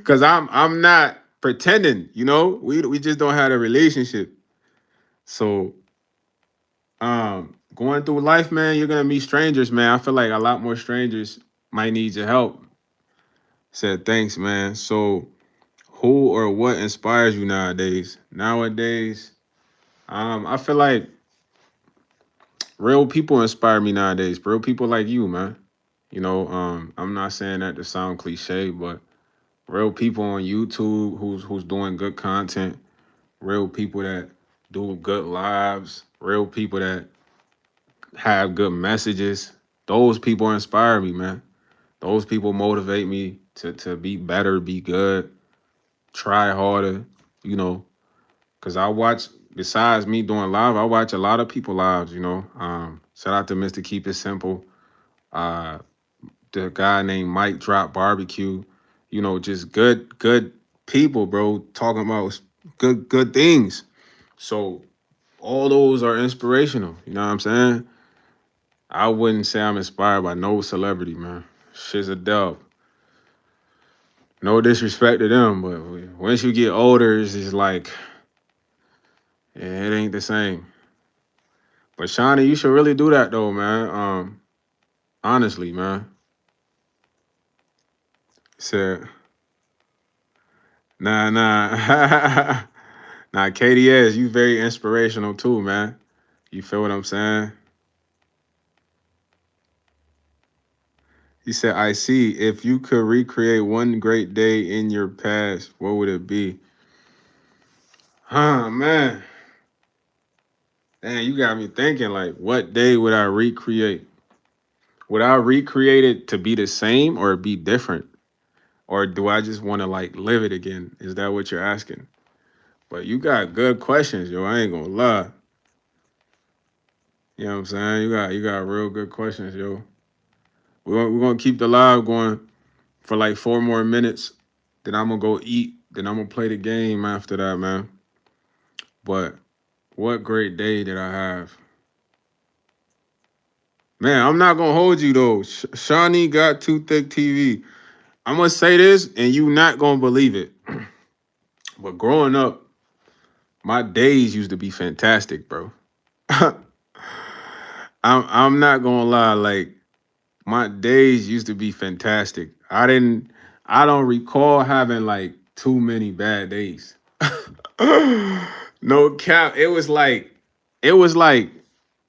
Speaker 1: cause I'm not pretending. We just don't have a relationship. So going through life, man, you're gonna meet strangers, man. I feel like a lot more strangers might need your help. Said thanks, man. So who or what inspires you nowadays? Nowadays, I feel like real people inspire me nowadays. Real people like you, man. I'm not saying that to sound cliche, but real people on YouTube who's doing good content, real people that do good lives, real people that have good messages. Those people inspire me, man. Those people motivate me to be better, be good, try harder, you know, because I watch, besides me doing live, I watch a lot of people lives, you know. Shout out to Mr. Keep It Simple, uh, the guy named Mike Drop Barbecue, you know, just good people, bro, talking about good things. So all those are inspirational, you know what I'm saying? I wouldn't say I'm inspired by no celebrity, man. Shit's a dub. No disrespect to them, but once you get older, it's just like, yeah, it ain't the same. But Shawnee, you should really do that though, man. Honestly, man. Said, nah. Nah, KDS, you very inspirational too, man. You feel what I'm saying? He said, I see. If you could recreate one great day in your past, what would it be? Huh, man. Damn, you got me thinking, like, what day would I recreate? Would I recreate it to be the same or be different? Or do I just want to like live it again? Is that what you're asking? But you got good questions, yo. I ain't gonna lie. You know what I'm saying? You got real good questions, yo. We're gonna keep the live going for like 4 more minutes. Then I'm gonna go eat. Then I'm gonna play the game after that, man. But what great day did I have? Man, I'm not gonna hold you though. Shawnee got too thick TV. I'm gonna say this, and you not gonna believe it. But growing up, my days used to be fantastic, bro. I'm not gonna lie, like my days used to be fantastic. I don't recall having like too many bad days. No cap. It was like it was like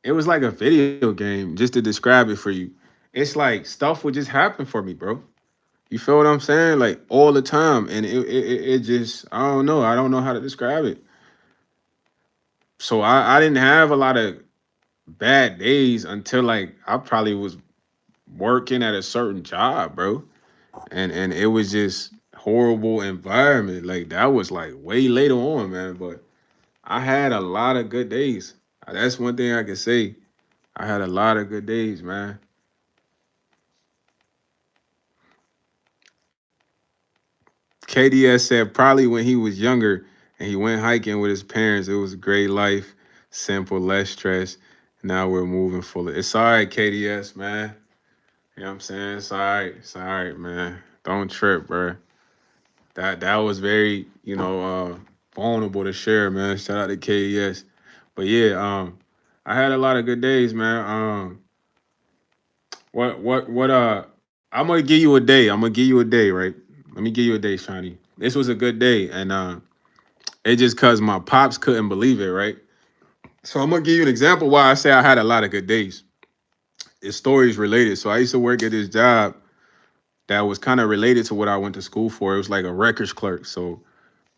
Speaker 1: a video game, just to describe it for you. It's like stuff would just happen for me, bro. You feel what I'm saying? Like all the time. And it just, I don't know. I don't know how to describe it. So I didn't have a lot of bad days until like I probably was working at a certain job, bro. And it was just horrible environment. Like that was like way later on, man. But I had a lot of good days. That's one thing I can say. I had a lot of good days, man. KDS said probably when he was younger and he went hiking with his parents, it was a great life, simple, less stress. Now we're moving fully. It's all right, KDS, man. You know what I'm saying? It's all right. It's all right, man. Don't trip, bro. That was very, vulnerable to share, man. Shout out to KDS. But yeah, I had a lot of good days, man. What I'm gonna give you a day. I'm gonna give you a day, right? Let me give you a day, Shawnee. This was a good day, and it just cause my pops couldn't believe it, right? So I'm gonna give you an example why I say I had a lot of good days. It's stories related. So I used to work at this job that was kind of related to what I went to school for. It was like a records clerk. So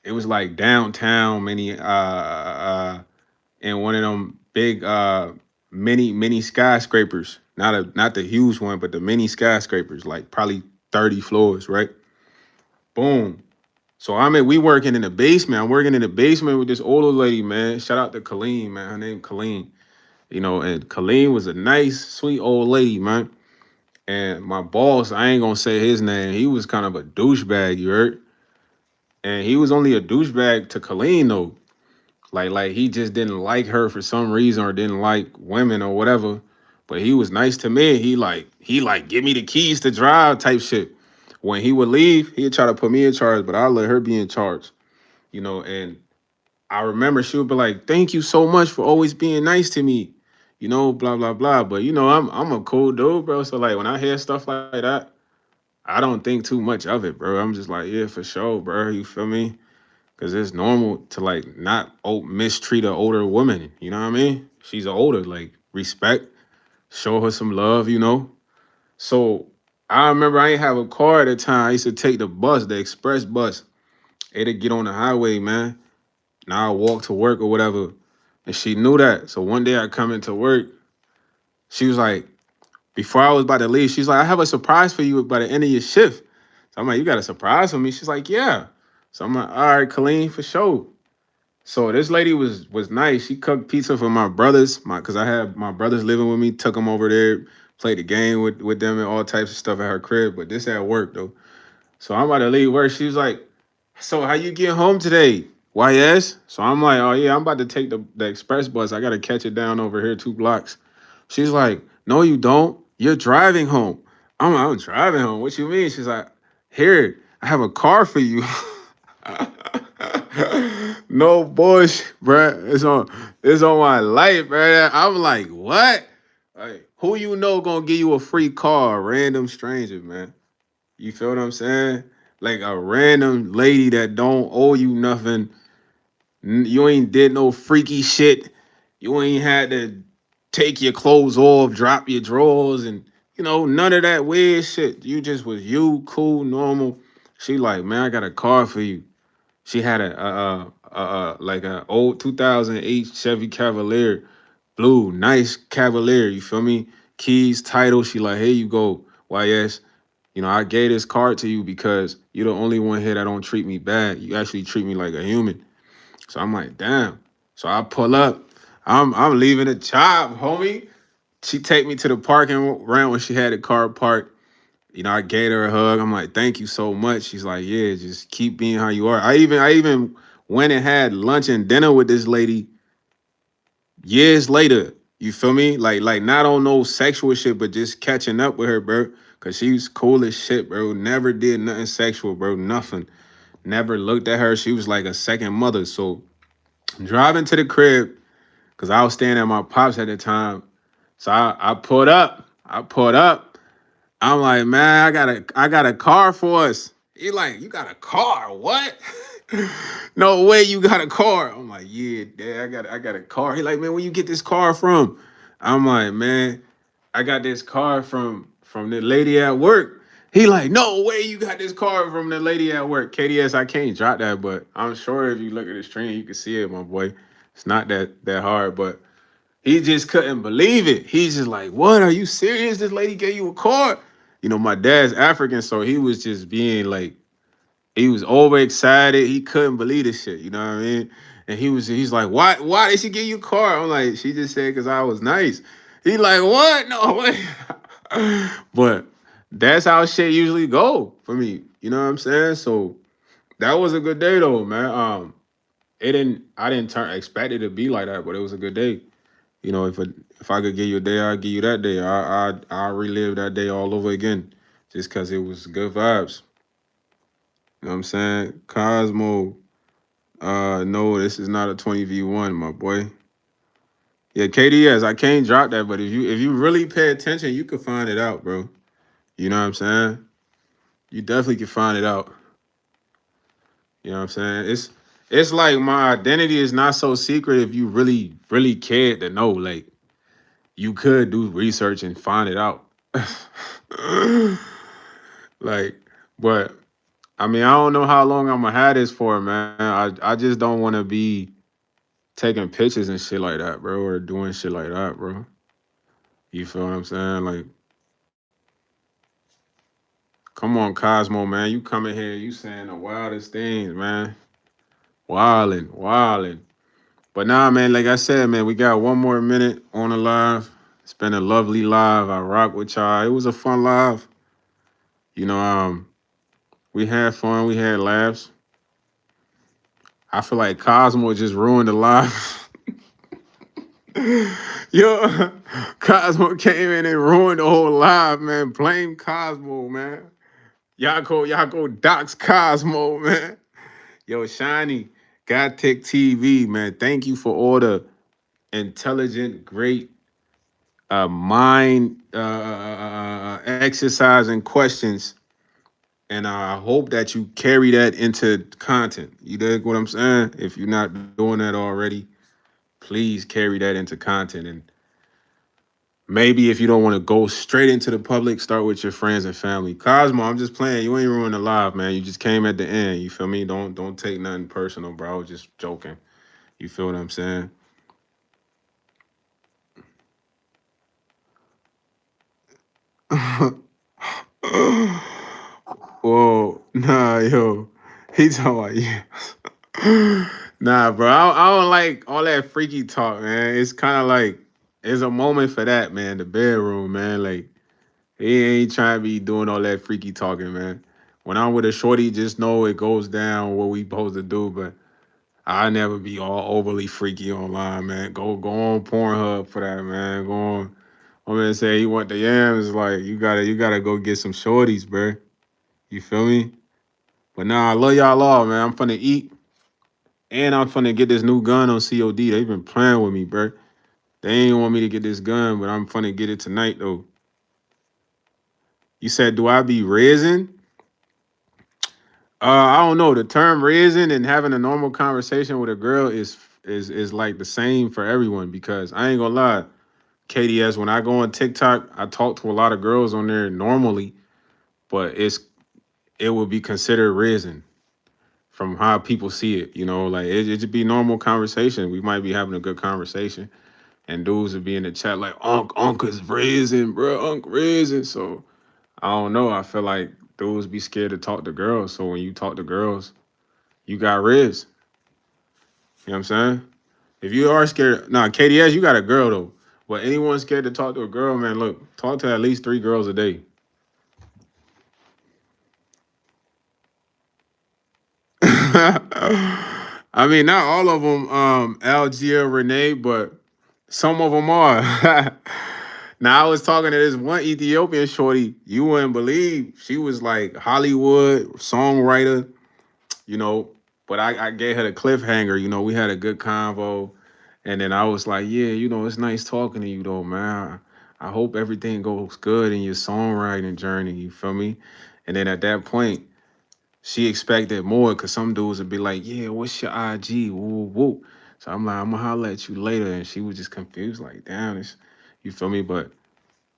Speaker 1: it was like downtown, many in one of them big mini skyscrapers. Not the huge one, but the mini skyscrapers, like probably 30 floors, right? Boom. So we working in the basement. I'm working in the basement with this older lady, man. Shout out to Colleen, man. Her name Colleen. And Colleen was a nice, sweet old lady, man. And my boss, I ain't gonna say his name. He was kind of a douchebag, you heard? And he was only a douchebag to Colleen though. Like he just didn't like her for some reason or didn't like women or whatever. But he was nice to me. He like give me the keys to drive type shit. When he would leave, he'd try to put me in charge, but I let her be in charge. And I remember she would be like, "Thank you so much for always being nice to me." Blah blah blah. But I'm a cool dude, bro. So like when I hear stuff like that, I don't think too much of it, bro. I'm just like, yeah, for sure, bro. You feel me? Because it's normal to like not mistreat an older woman. You know what I mean? She's older, like respect, show her some love. So I remember I ain't have a car at the time. I used to take the bus, the express bus. It'd get on the highway, man. Now I walk to work or whatever. And she knew that. So one day I come into work, she was like, before I was about to leave, she's like, I have a surprise for you by the end of your shift. So I'm like, you got a surprise for me? She's like, yeah. So I'm like, all right, Colleen, for sure. So this lady was nice. She cooked pizza for my brothers, because I had my brothers living with me. Took them over there, played the game with them and all types of stuff at her crib. But this at work though. So I'm about to leave work. She was like, "So how you get home today?" YS. So I'm like, "Oh yeah, I'm about to take the express bus. I gotta catch it down over here 2 blocks." She's like, "No, you don't. You're driving home." I'm like, "I'm driving home. What you mean?" She's like, "Here, I have a car for you." No bullshit, bruh. It's on my life, bruh. I'm like, what? Like, who you know gonna give you a free car? A random stranger, man. You feel what I'm saying? Like a random lady that don't owe you nothing. You ain't did no freaky shit. You ain't had to take your clothes off, drop your drawers, and none of that weird shit. You just was you, cool, normal. She like, man, I got a car for you. She had like a old 2008 Chevy Cavalier, blue, nice Cavalier. You feel me? Keys, title. She like, here you go, YS. I gave this card to you because you're the only one here that don't treat me bad. You actually treat me like a human. So I'm like, damn. So I pull up. I'm leaving the job, homie. She take me to the parking ramp when she had the car parked. I gave her a hug. I'm like, thank you so much. She's like, yeah, just keep being how you are. I even went and had lunch and dinner with this lady years later. You feel me? Like not on no sexual shit, but just catching up with her, bro. Cause she was cool as shit, bro. Never did nothing sexual, bro. Nothing. Never looked at her. She was like a second mother. So I'm driving to the crib, cause I was staying at my pops at the time. So I pulled up. I pulled up. I'm like, man, I got a car for us. He like, you got a car? What? No way you got a car. I'm like, yeah, dad, I got a car. He like, man, where you get this car from? I'm like, man, I got this car from the lady at work. He like, no way you got this car from the lady at work. KDS, I can't drop that, but I'm sure if you look at the stream, you can see it, my boy. It's not that hard, but he just couldn't believe it. He's just like, what? Are you serious? This lady gave you a car? My dad's African, so he was just being like, he was overexcited. He couldn't believe this shit. You know what I mean? And he's like, why did she give you a car? I'm like, she just said because I was nice. He like, what? No way. But that's how shit usually go for me. You know what I'm saying? So that was a good day though, man. I didn't expect it to be like that, but it was a good day. If I could give you a day, I'd give you that day. I relive that day all over again, just cause it was good vibes. You know what I'm saying? Cosmo, no, this is not a 20v1, my boy. Yeah, KDS, I can't drop that, but if you really pay attention, you can find it out, bro. You know what I'm saying? You definitely can find it out. You know what I'm saying? It's like my identity is not so secret if you really, really cared to know. Like you could do research and find it out. Like, but I mean, I don't know how long I'm gonna have this for, man. I just don't want to be taking pictures and shit like that, bro, or doing shit like that, bro. You feel what I'm saying? Like, come on, Cosmo, man. You coming here, you saying the wildest things, man. Wildin', wildin'. But nah, man, like I said, man, we got 1 more minute on the live. It's been a lovely live. I rock with y'all. It was a fun live. You know, we had fun, we had laughs. I feel like Cosmo just ruined the live. Yo, Cosmo came in and ruined the whole live, man. Blame Cosmo, man. Y'all go dox Cosmo, man. Yo, Shiny, God Tech TV, man. Thank you for all the intelligent, great mind exercise and questions. And I hope that you carry that into content. You dig what I'm saying? If you're not doing that already, please carry that into content. And maybe if you don't want to go straight into the public, start with your friends and family. Cosmo, I'm just playing. You ain't ruining the live, man. You just came at the end. You feel me? Don't take nothing personal, bro. I was just joking. You feel what I'm saying? Whoa, nah, yo. He talking about yeah. Nah, bro. I don't like all that freaky talk, man. It's kind of like it's a moment for that, man. The bedroom, man. Like he ain't trying to be doing all that freaky talking, man. When I'm with a shorty, just know it goes down what we supposed to do, but I never be all overly freaky online, man. Go on Pornhub for that, man. Go on. I'm gonna say he want the yams. Like you gotta go get some shorties, bro. You feel me? But nah, I love y'all all, man. I'm finna eat and I'm finna get this new gun on COD. They been playing with me, bro. They ain't want me to get this gun, but I'm finna get it tonight though. You said, do I be raising? I don't know. The term raising and having a normal conversation with a girl is like the same for everyone because I ain't gonna lie. KDS, when I go on TikTok, I talk to a lot of girls on there normally, but it would be considered risen from how people see it. You know, like it just be normal conversation. We might be having a good conversation, and dudes would be in the chat like, Unc is risen, bro, Unc risen. So I don't know. I feel like dudes be scared to talk to girls. So when you talk to girls, you got riz. You know what I'm saying? If you are scared, nah, KDS, you got a girl though. But anyone scared to talk to a girl, man, look, talk to at least 3 girls a day. I mean, not all of them, Algia, Renee, but some of them are. Now, I was talking to this one Ethiopian shorty. You wouldn't believe she was like Hollywood songwriter, you know. But I gave her the cliffhanger. You know, we had a good convo, and then I was like, yeah, you know, it's nice talking to you though, man. I hope everything goes good in your songwriting journey. You feel me? And then at that point, she expected more because some dudes would be like, yeah, what's your IG? Woo, woo. So I'm like, I'm gonna holler at you later. And she was just confused, like, damn, it's, you feel me? But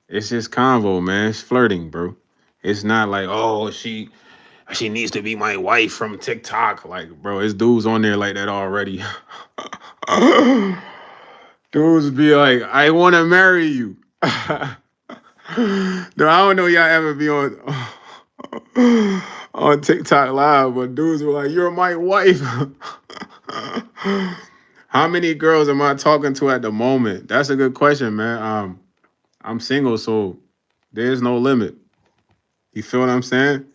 Speaker 1: it's just convo, man. It's flirting, bro. It's not like, oh, she needs to be my wife from TikTok. Like, bro, it's dudes on there like that already. Dudes be like, I wanna marry you. No, I don't know y'all ever be on on TikTok live, but dudes were like, "You're my wife." How many girls am I talking to at the moment? That's a good question, man. I'm single, so there's no limit. You feel what I'm saying?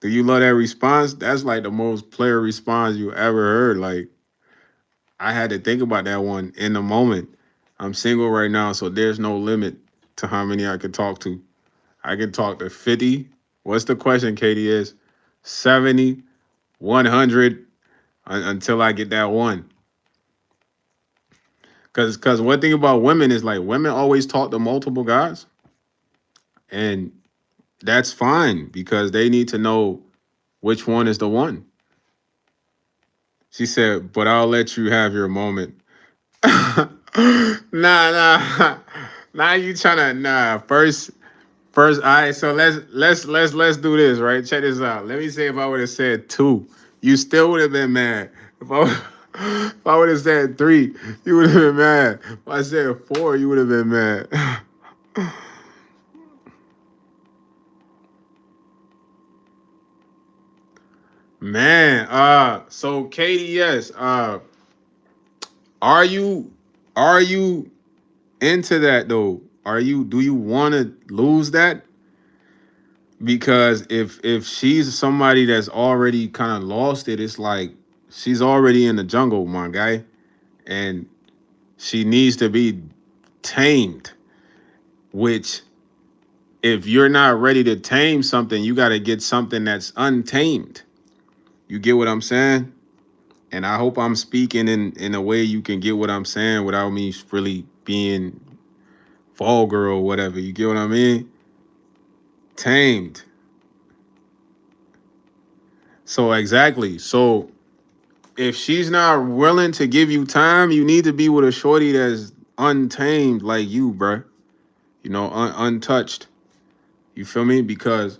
Speaker 1: Do you love that response? That's like the most player response you ever heard. Like I had to think about that one in the moment. I'm single right now, so there's no limit to how many I could talk to. I can talk to 50. What's the question, Katie? Is 70, 100 until I get that one. Because one thing about women is like women always talk to multiple guys, and that's fine because they need to know which one is the one. She said, but I'll let you have your moment. Nah. Now you trying to nah. First, all right. So let's do this, right? Check this out. Let me say if I would have said 2, you still would have been mad. If I would have said 3, you would have been mad. If I said 4, you would have been mad. Man, so KDS, are you are you into that though? Do you want to lose that? Because if she's somebody that's already kind of lost it, it's like she's already in the jungle, my guy, and she needs to be tamed. Which, if you're not ready to tame something, you got to get something that's untamed. You get what I'm saying? And I hope I'm speaking in a way you can get what I'm saying without me really being vulgar or whatever. You get what I mean? Tamed. So exactly. So if she's not willing to give you time, you need to be with a shorty that's untamed like you, bruh. You know, untouched. You feel me? Because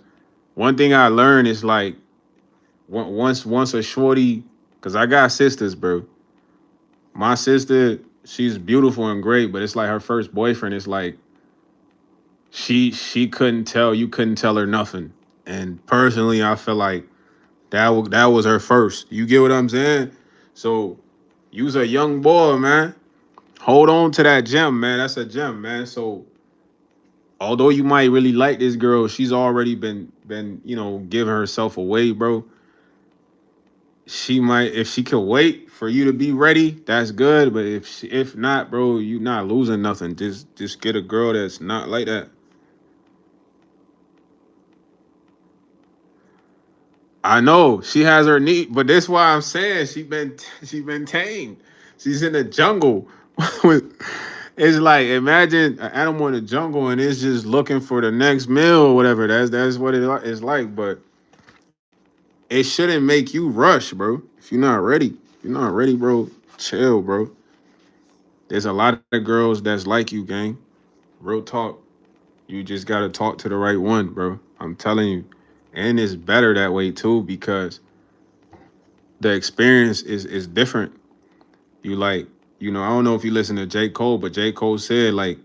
Speaker 1: one thing I learned is like once a shorty, because I got sisters, bro. My sister, she's beautiful and great, but it's like her first boyfriend is like She couldn't tell you couldn't tell her nothing. And personally, I feel like that was her first. You get what I'm saying? So you's a young boy, man. Hold on to that gem, man. That's a gem, man. So although you might really like this girl, she's already been giving herself away, bro. She might, if she could wait for you to be ready, that's good. But if not, bro, you not losing nothing. Just get a girl that's not like that. I know she has her need, but that's why I'm saying she been tamed. She's in the jungle. It's like imagine an animal in the jungle and it's just looking for the next meal or whatever. That's what it's like. But it shouldn't make you rush, bro. If you're not ready, you're not ready, bro. Chill, bro. There's a lot of girls that's like you, gang. Real talk. You just gotta talk to the right one, bro. I'm telling you. And it's better that way too because the experience is different. You like, I don't know if you listen to J. Cole, but J. Cole said like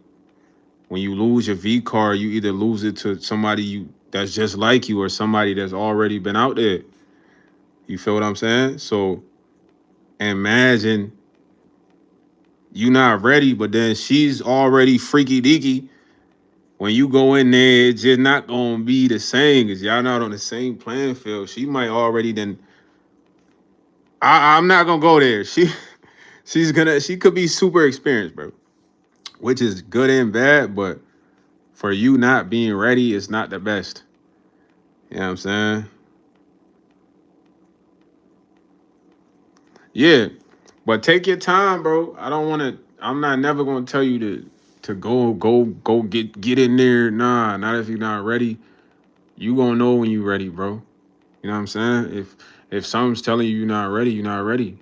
Speaker 1: when you lose your V card, you either lose it to somebody you that's just like you or somebody that's already been out there. You feel what I'm saying? So imagine you not ready, but then she's already freaky deaky. When you go in there, it's just not gonna be the same because y'all not on the same playing field. She might already then. I'm not gonna go there. She could be super experienced, bro, which is good and bad, but for you not being ready is not the best. You know what I'm saying? Yeah. But take your time, bro. I'm not never gonna tell you to go get in there. Nah, not if you're not ready. You gonna know when you ready, bro. You know what I'm saying? If something's telling you you're not ready, you're not ready.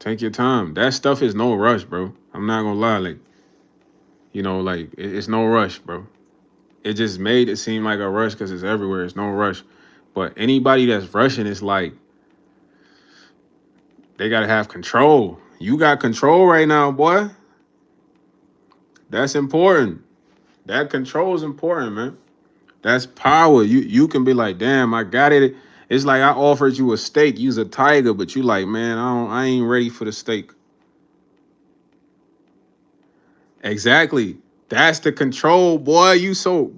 Speaker 1: Take your time. That stuff is no rush, bro. I'm not gonna lie. Like, like it's no rush, bro. It just made it seem like a rush because it's everywhere. It's no rush. But anybody that's rushing is like they gotta have control. You got control right now, boy. That's important. That control is important, man. That's power. You can be like, damn, I got it. It's like I offered you a steak. You's a tiger, but you like, man, I ain't ready for the steak. Exactly. That's the control, boy. You so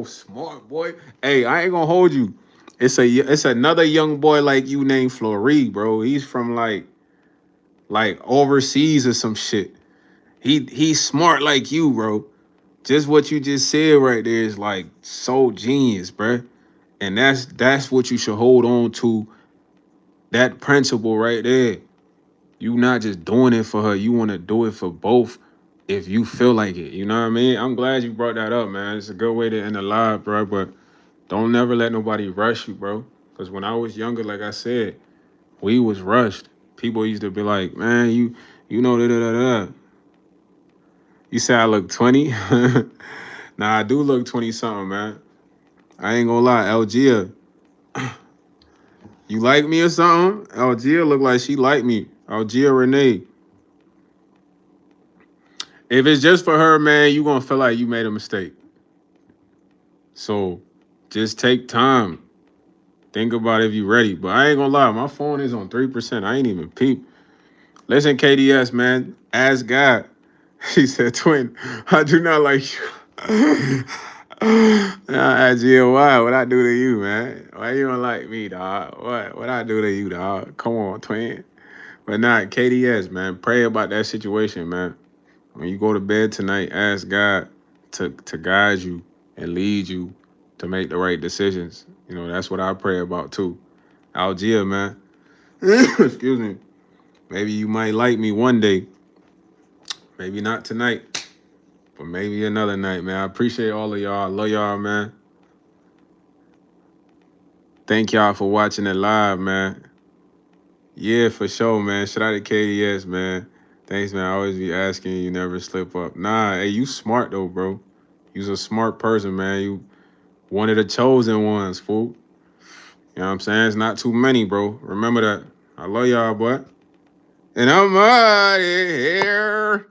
Speaker 1: smart, boy. Hey, I ain't gonna hold you. It's another young boy like you named Floree, bro. He's from like overseas or some shit. He's smart like you, bro. Just what you just said right there is like so genius, bro. And that's what you should hold on to. That principle right there. You not just doing it for her. You want to do it for both if you feel like it. You know what I mean? I'm glad you brought that up, man. It's a good way to end the live, bro. But don't never let nobody rush you, bro. Because when I was younger, like I said, we was rushed. People used to be like, man, you know da da da da. You say I look 20? Nah, I do look 20 something, man. I ain't gonna lie, Algia. You like me or something? Algia look like she like me. Algia Renee. If it's just for her, man, you gonna feel like you made a mistake. So just take time. Think about if you ready. But I ain't gonna lie, my phone is on 3%. I ain't even peep. Listen, KDS, man. Ask God. He said, twin, I do not like you. Nah, why? What I do to you, man? Why you don't like me, dog? What I do to you, dog? Come on, twin. But not KDS, man. Pray about that situation, man. When you go to bed tonight, ask God to guide you and lead you to make the right decisions. That's what I pray about too. Algia, man. Excuse me. Maybe you might like me one day. Maybe not tonight, but maybe another night, man. I appreciate all of y'all. I love y'all, man. Thank y'all for watching it live, man. Yeah, for sure, man. Shout out to KDS, man. Thanks, man. I always be asking you, never slip up. Nah, hey, you smart though, bro. You's a smart person, man. You one of the chosen ones, fool. You know what I'm saying? It's not too many, bro. Remember that. I love y'all, boy. And I'm out of here.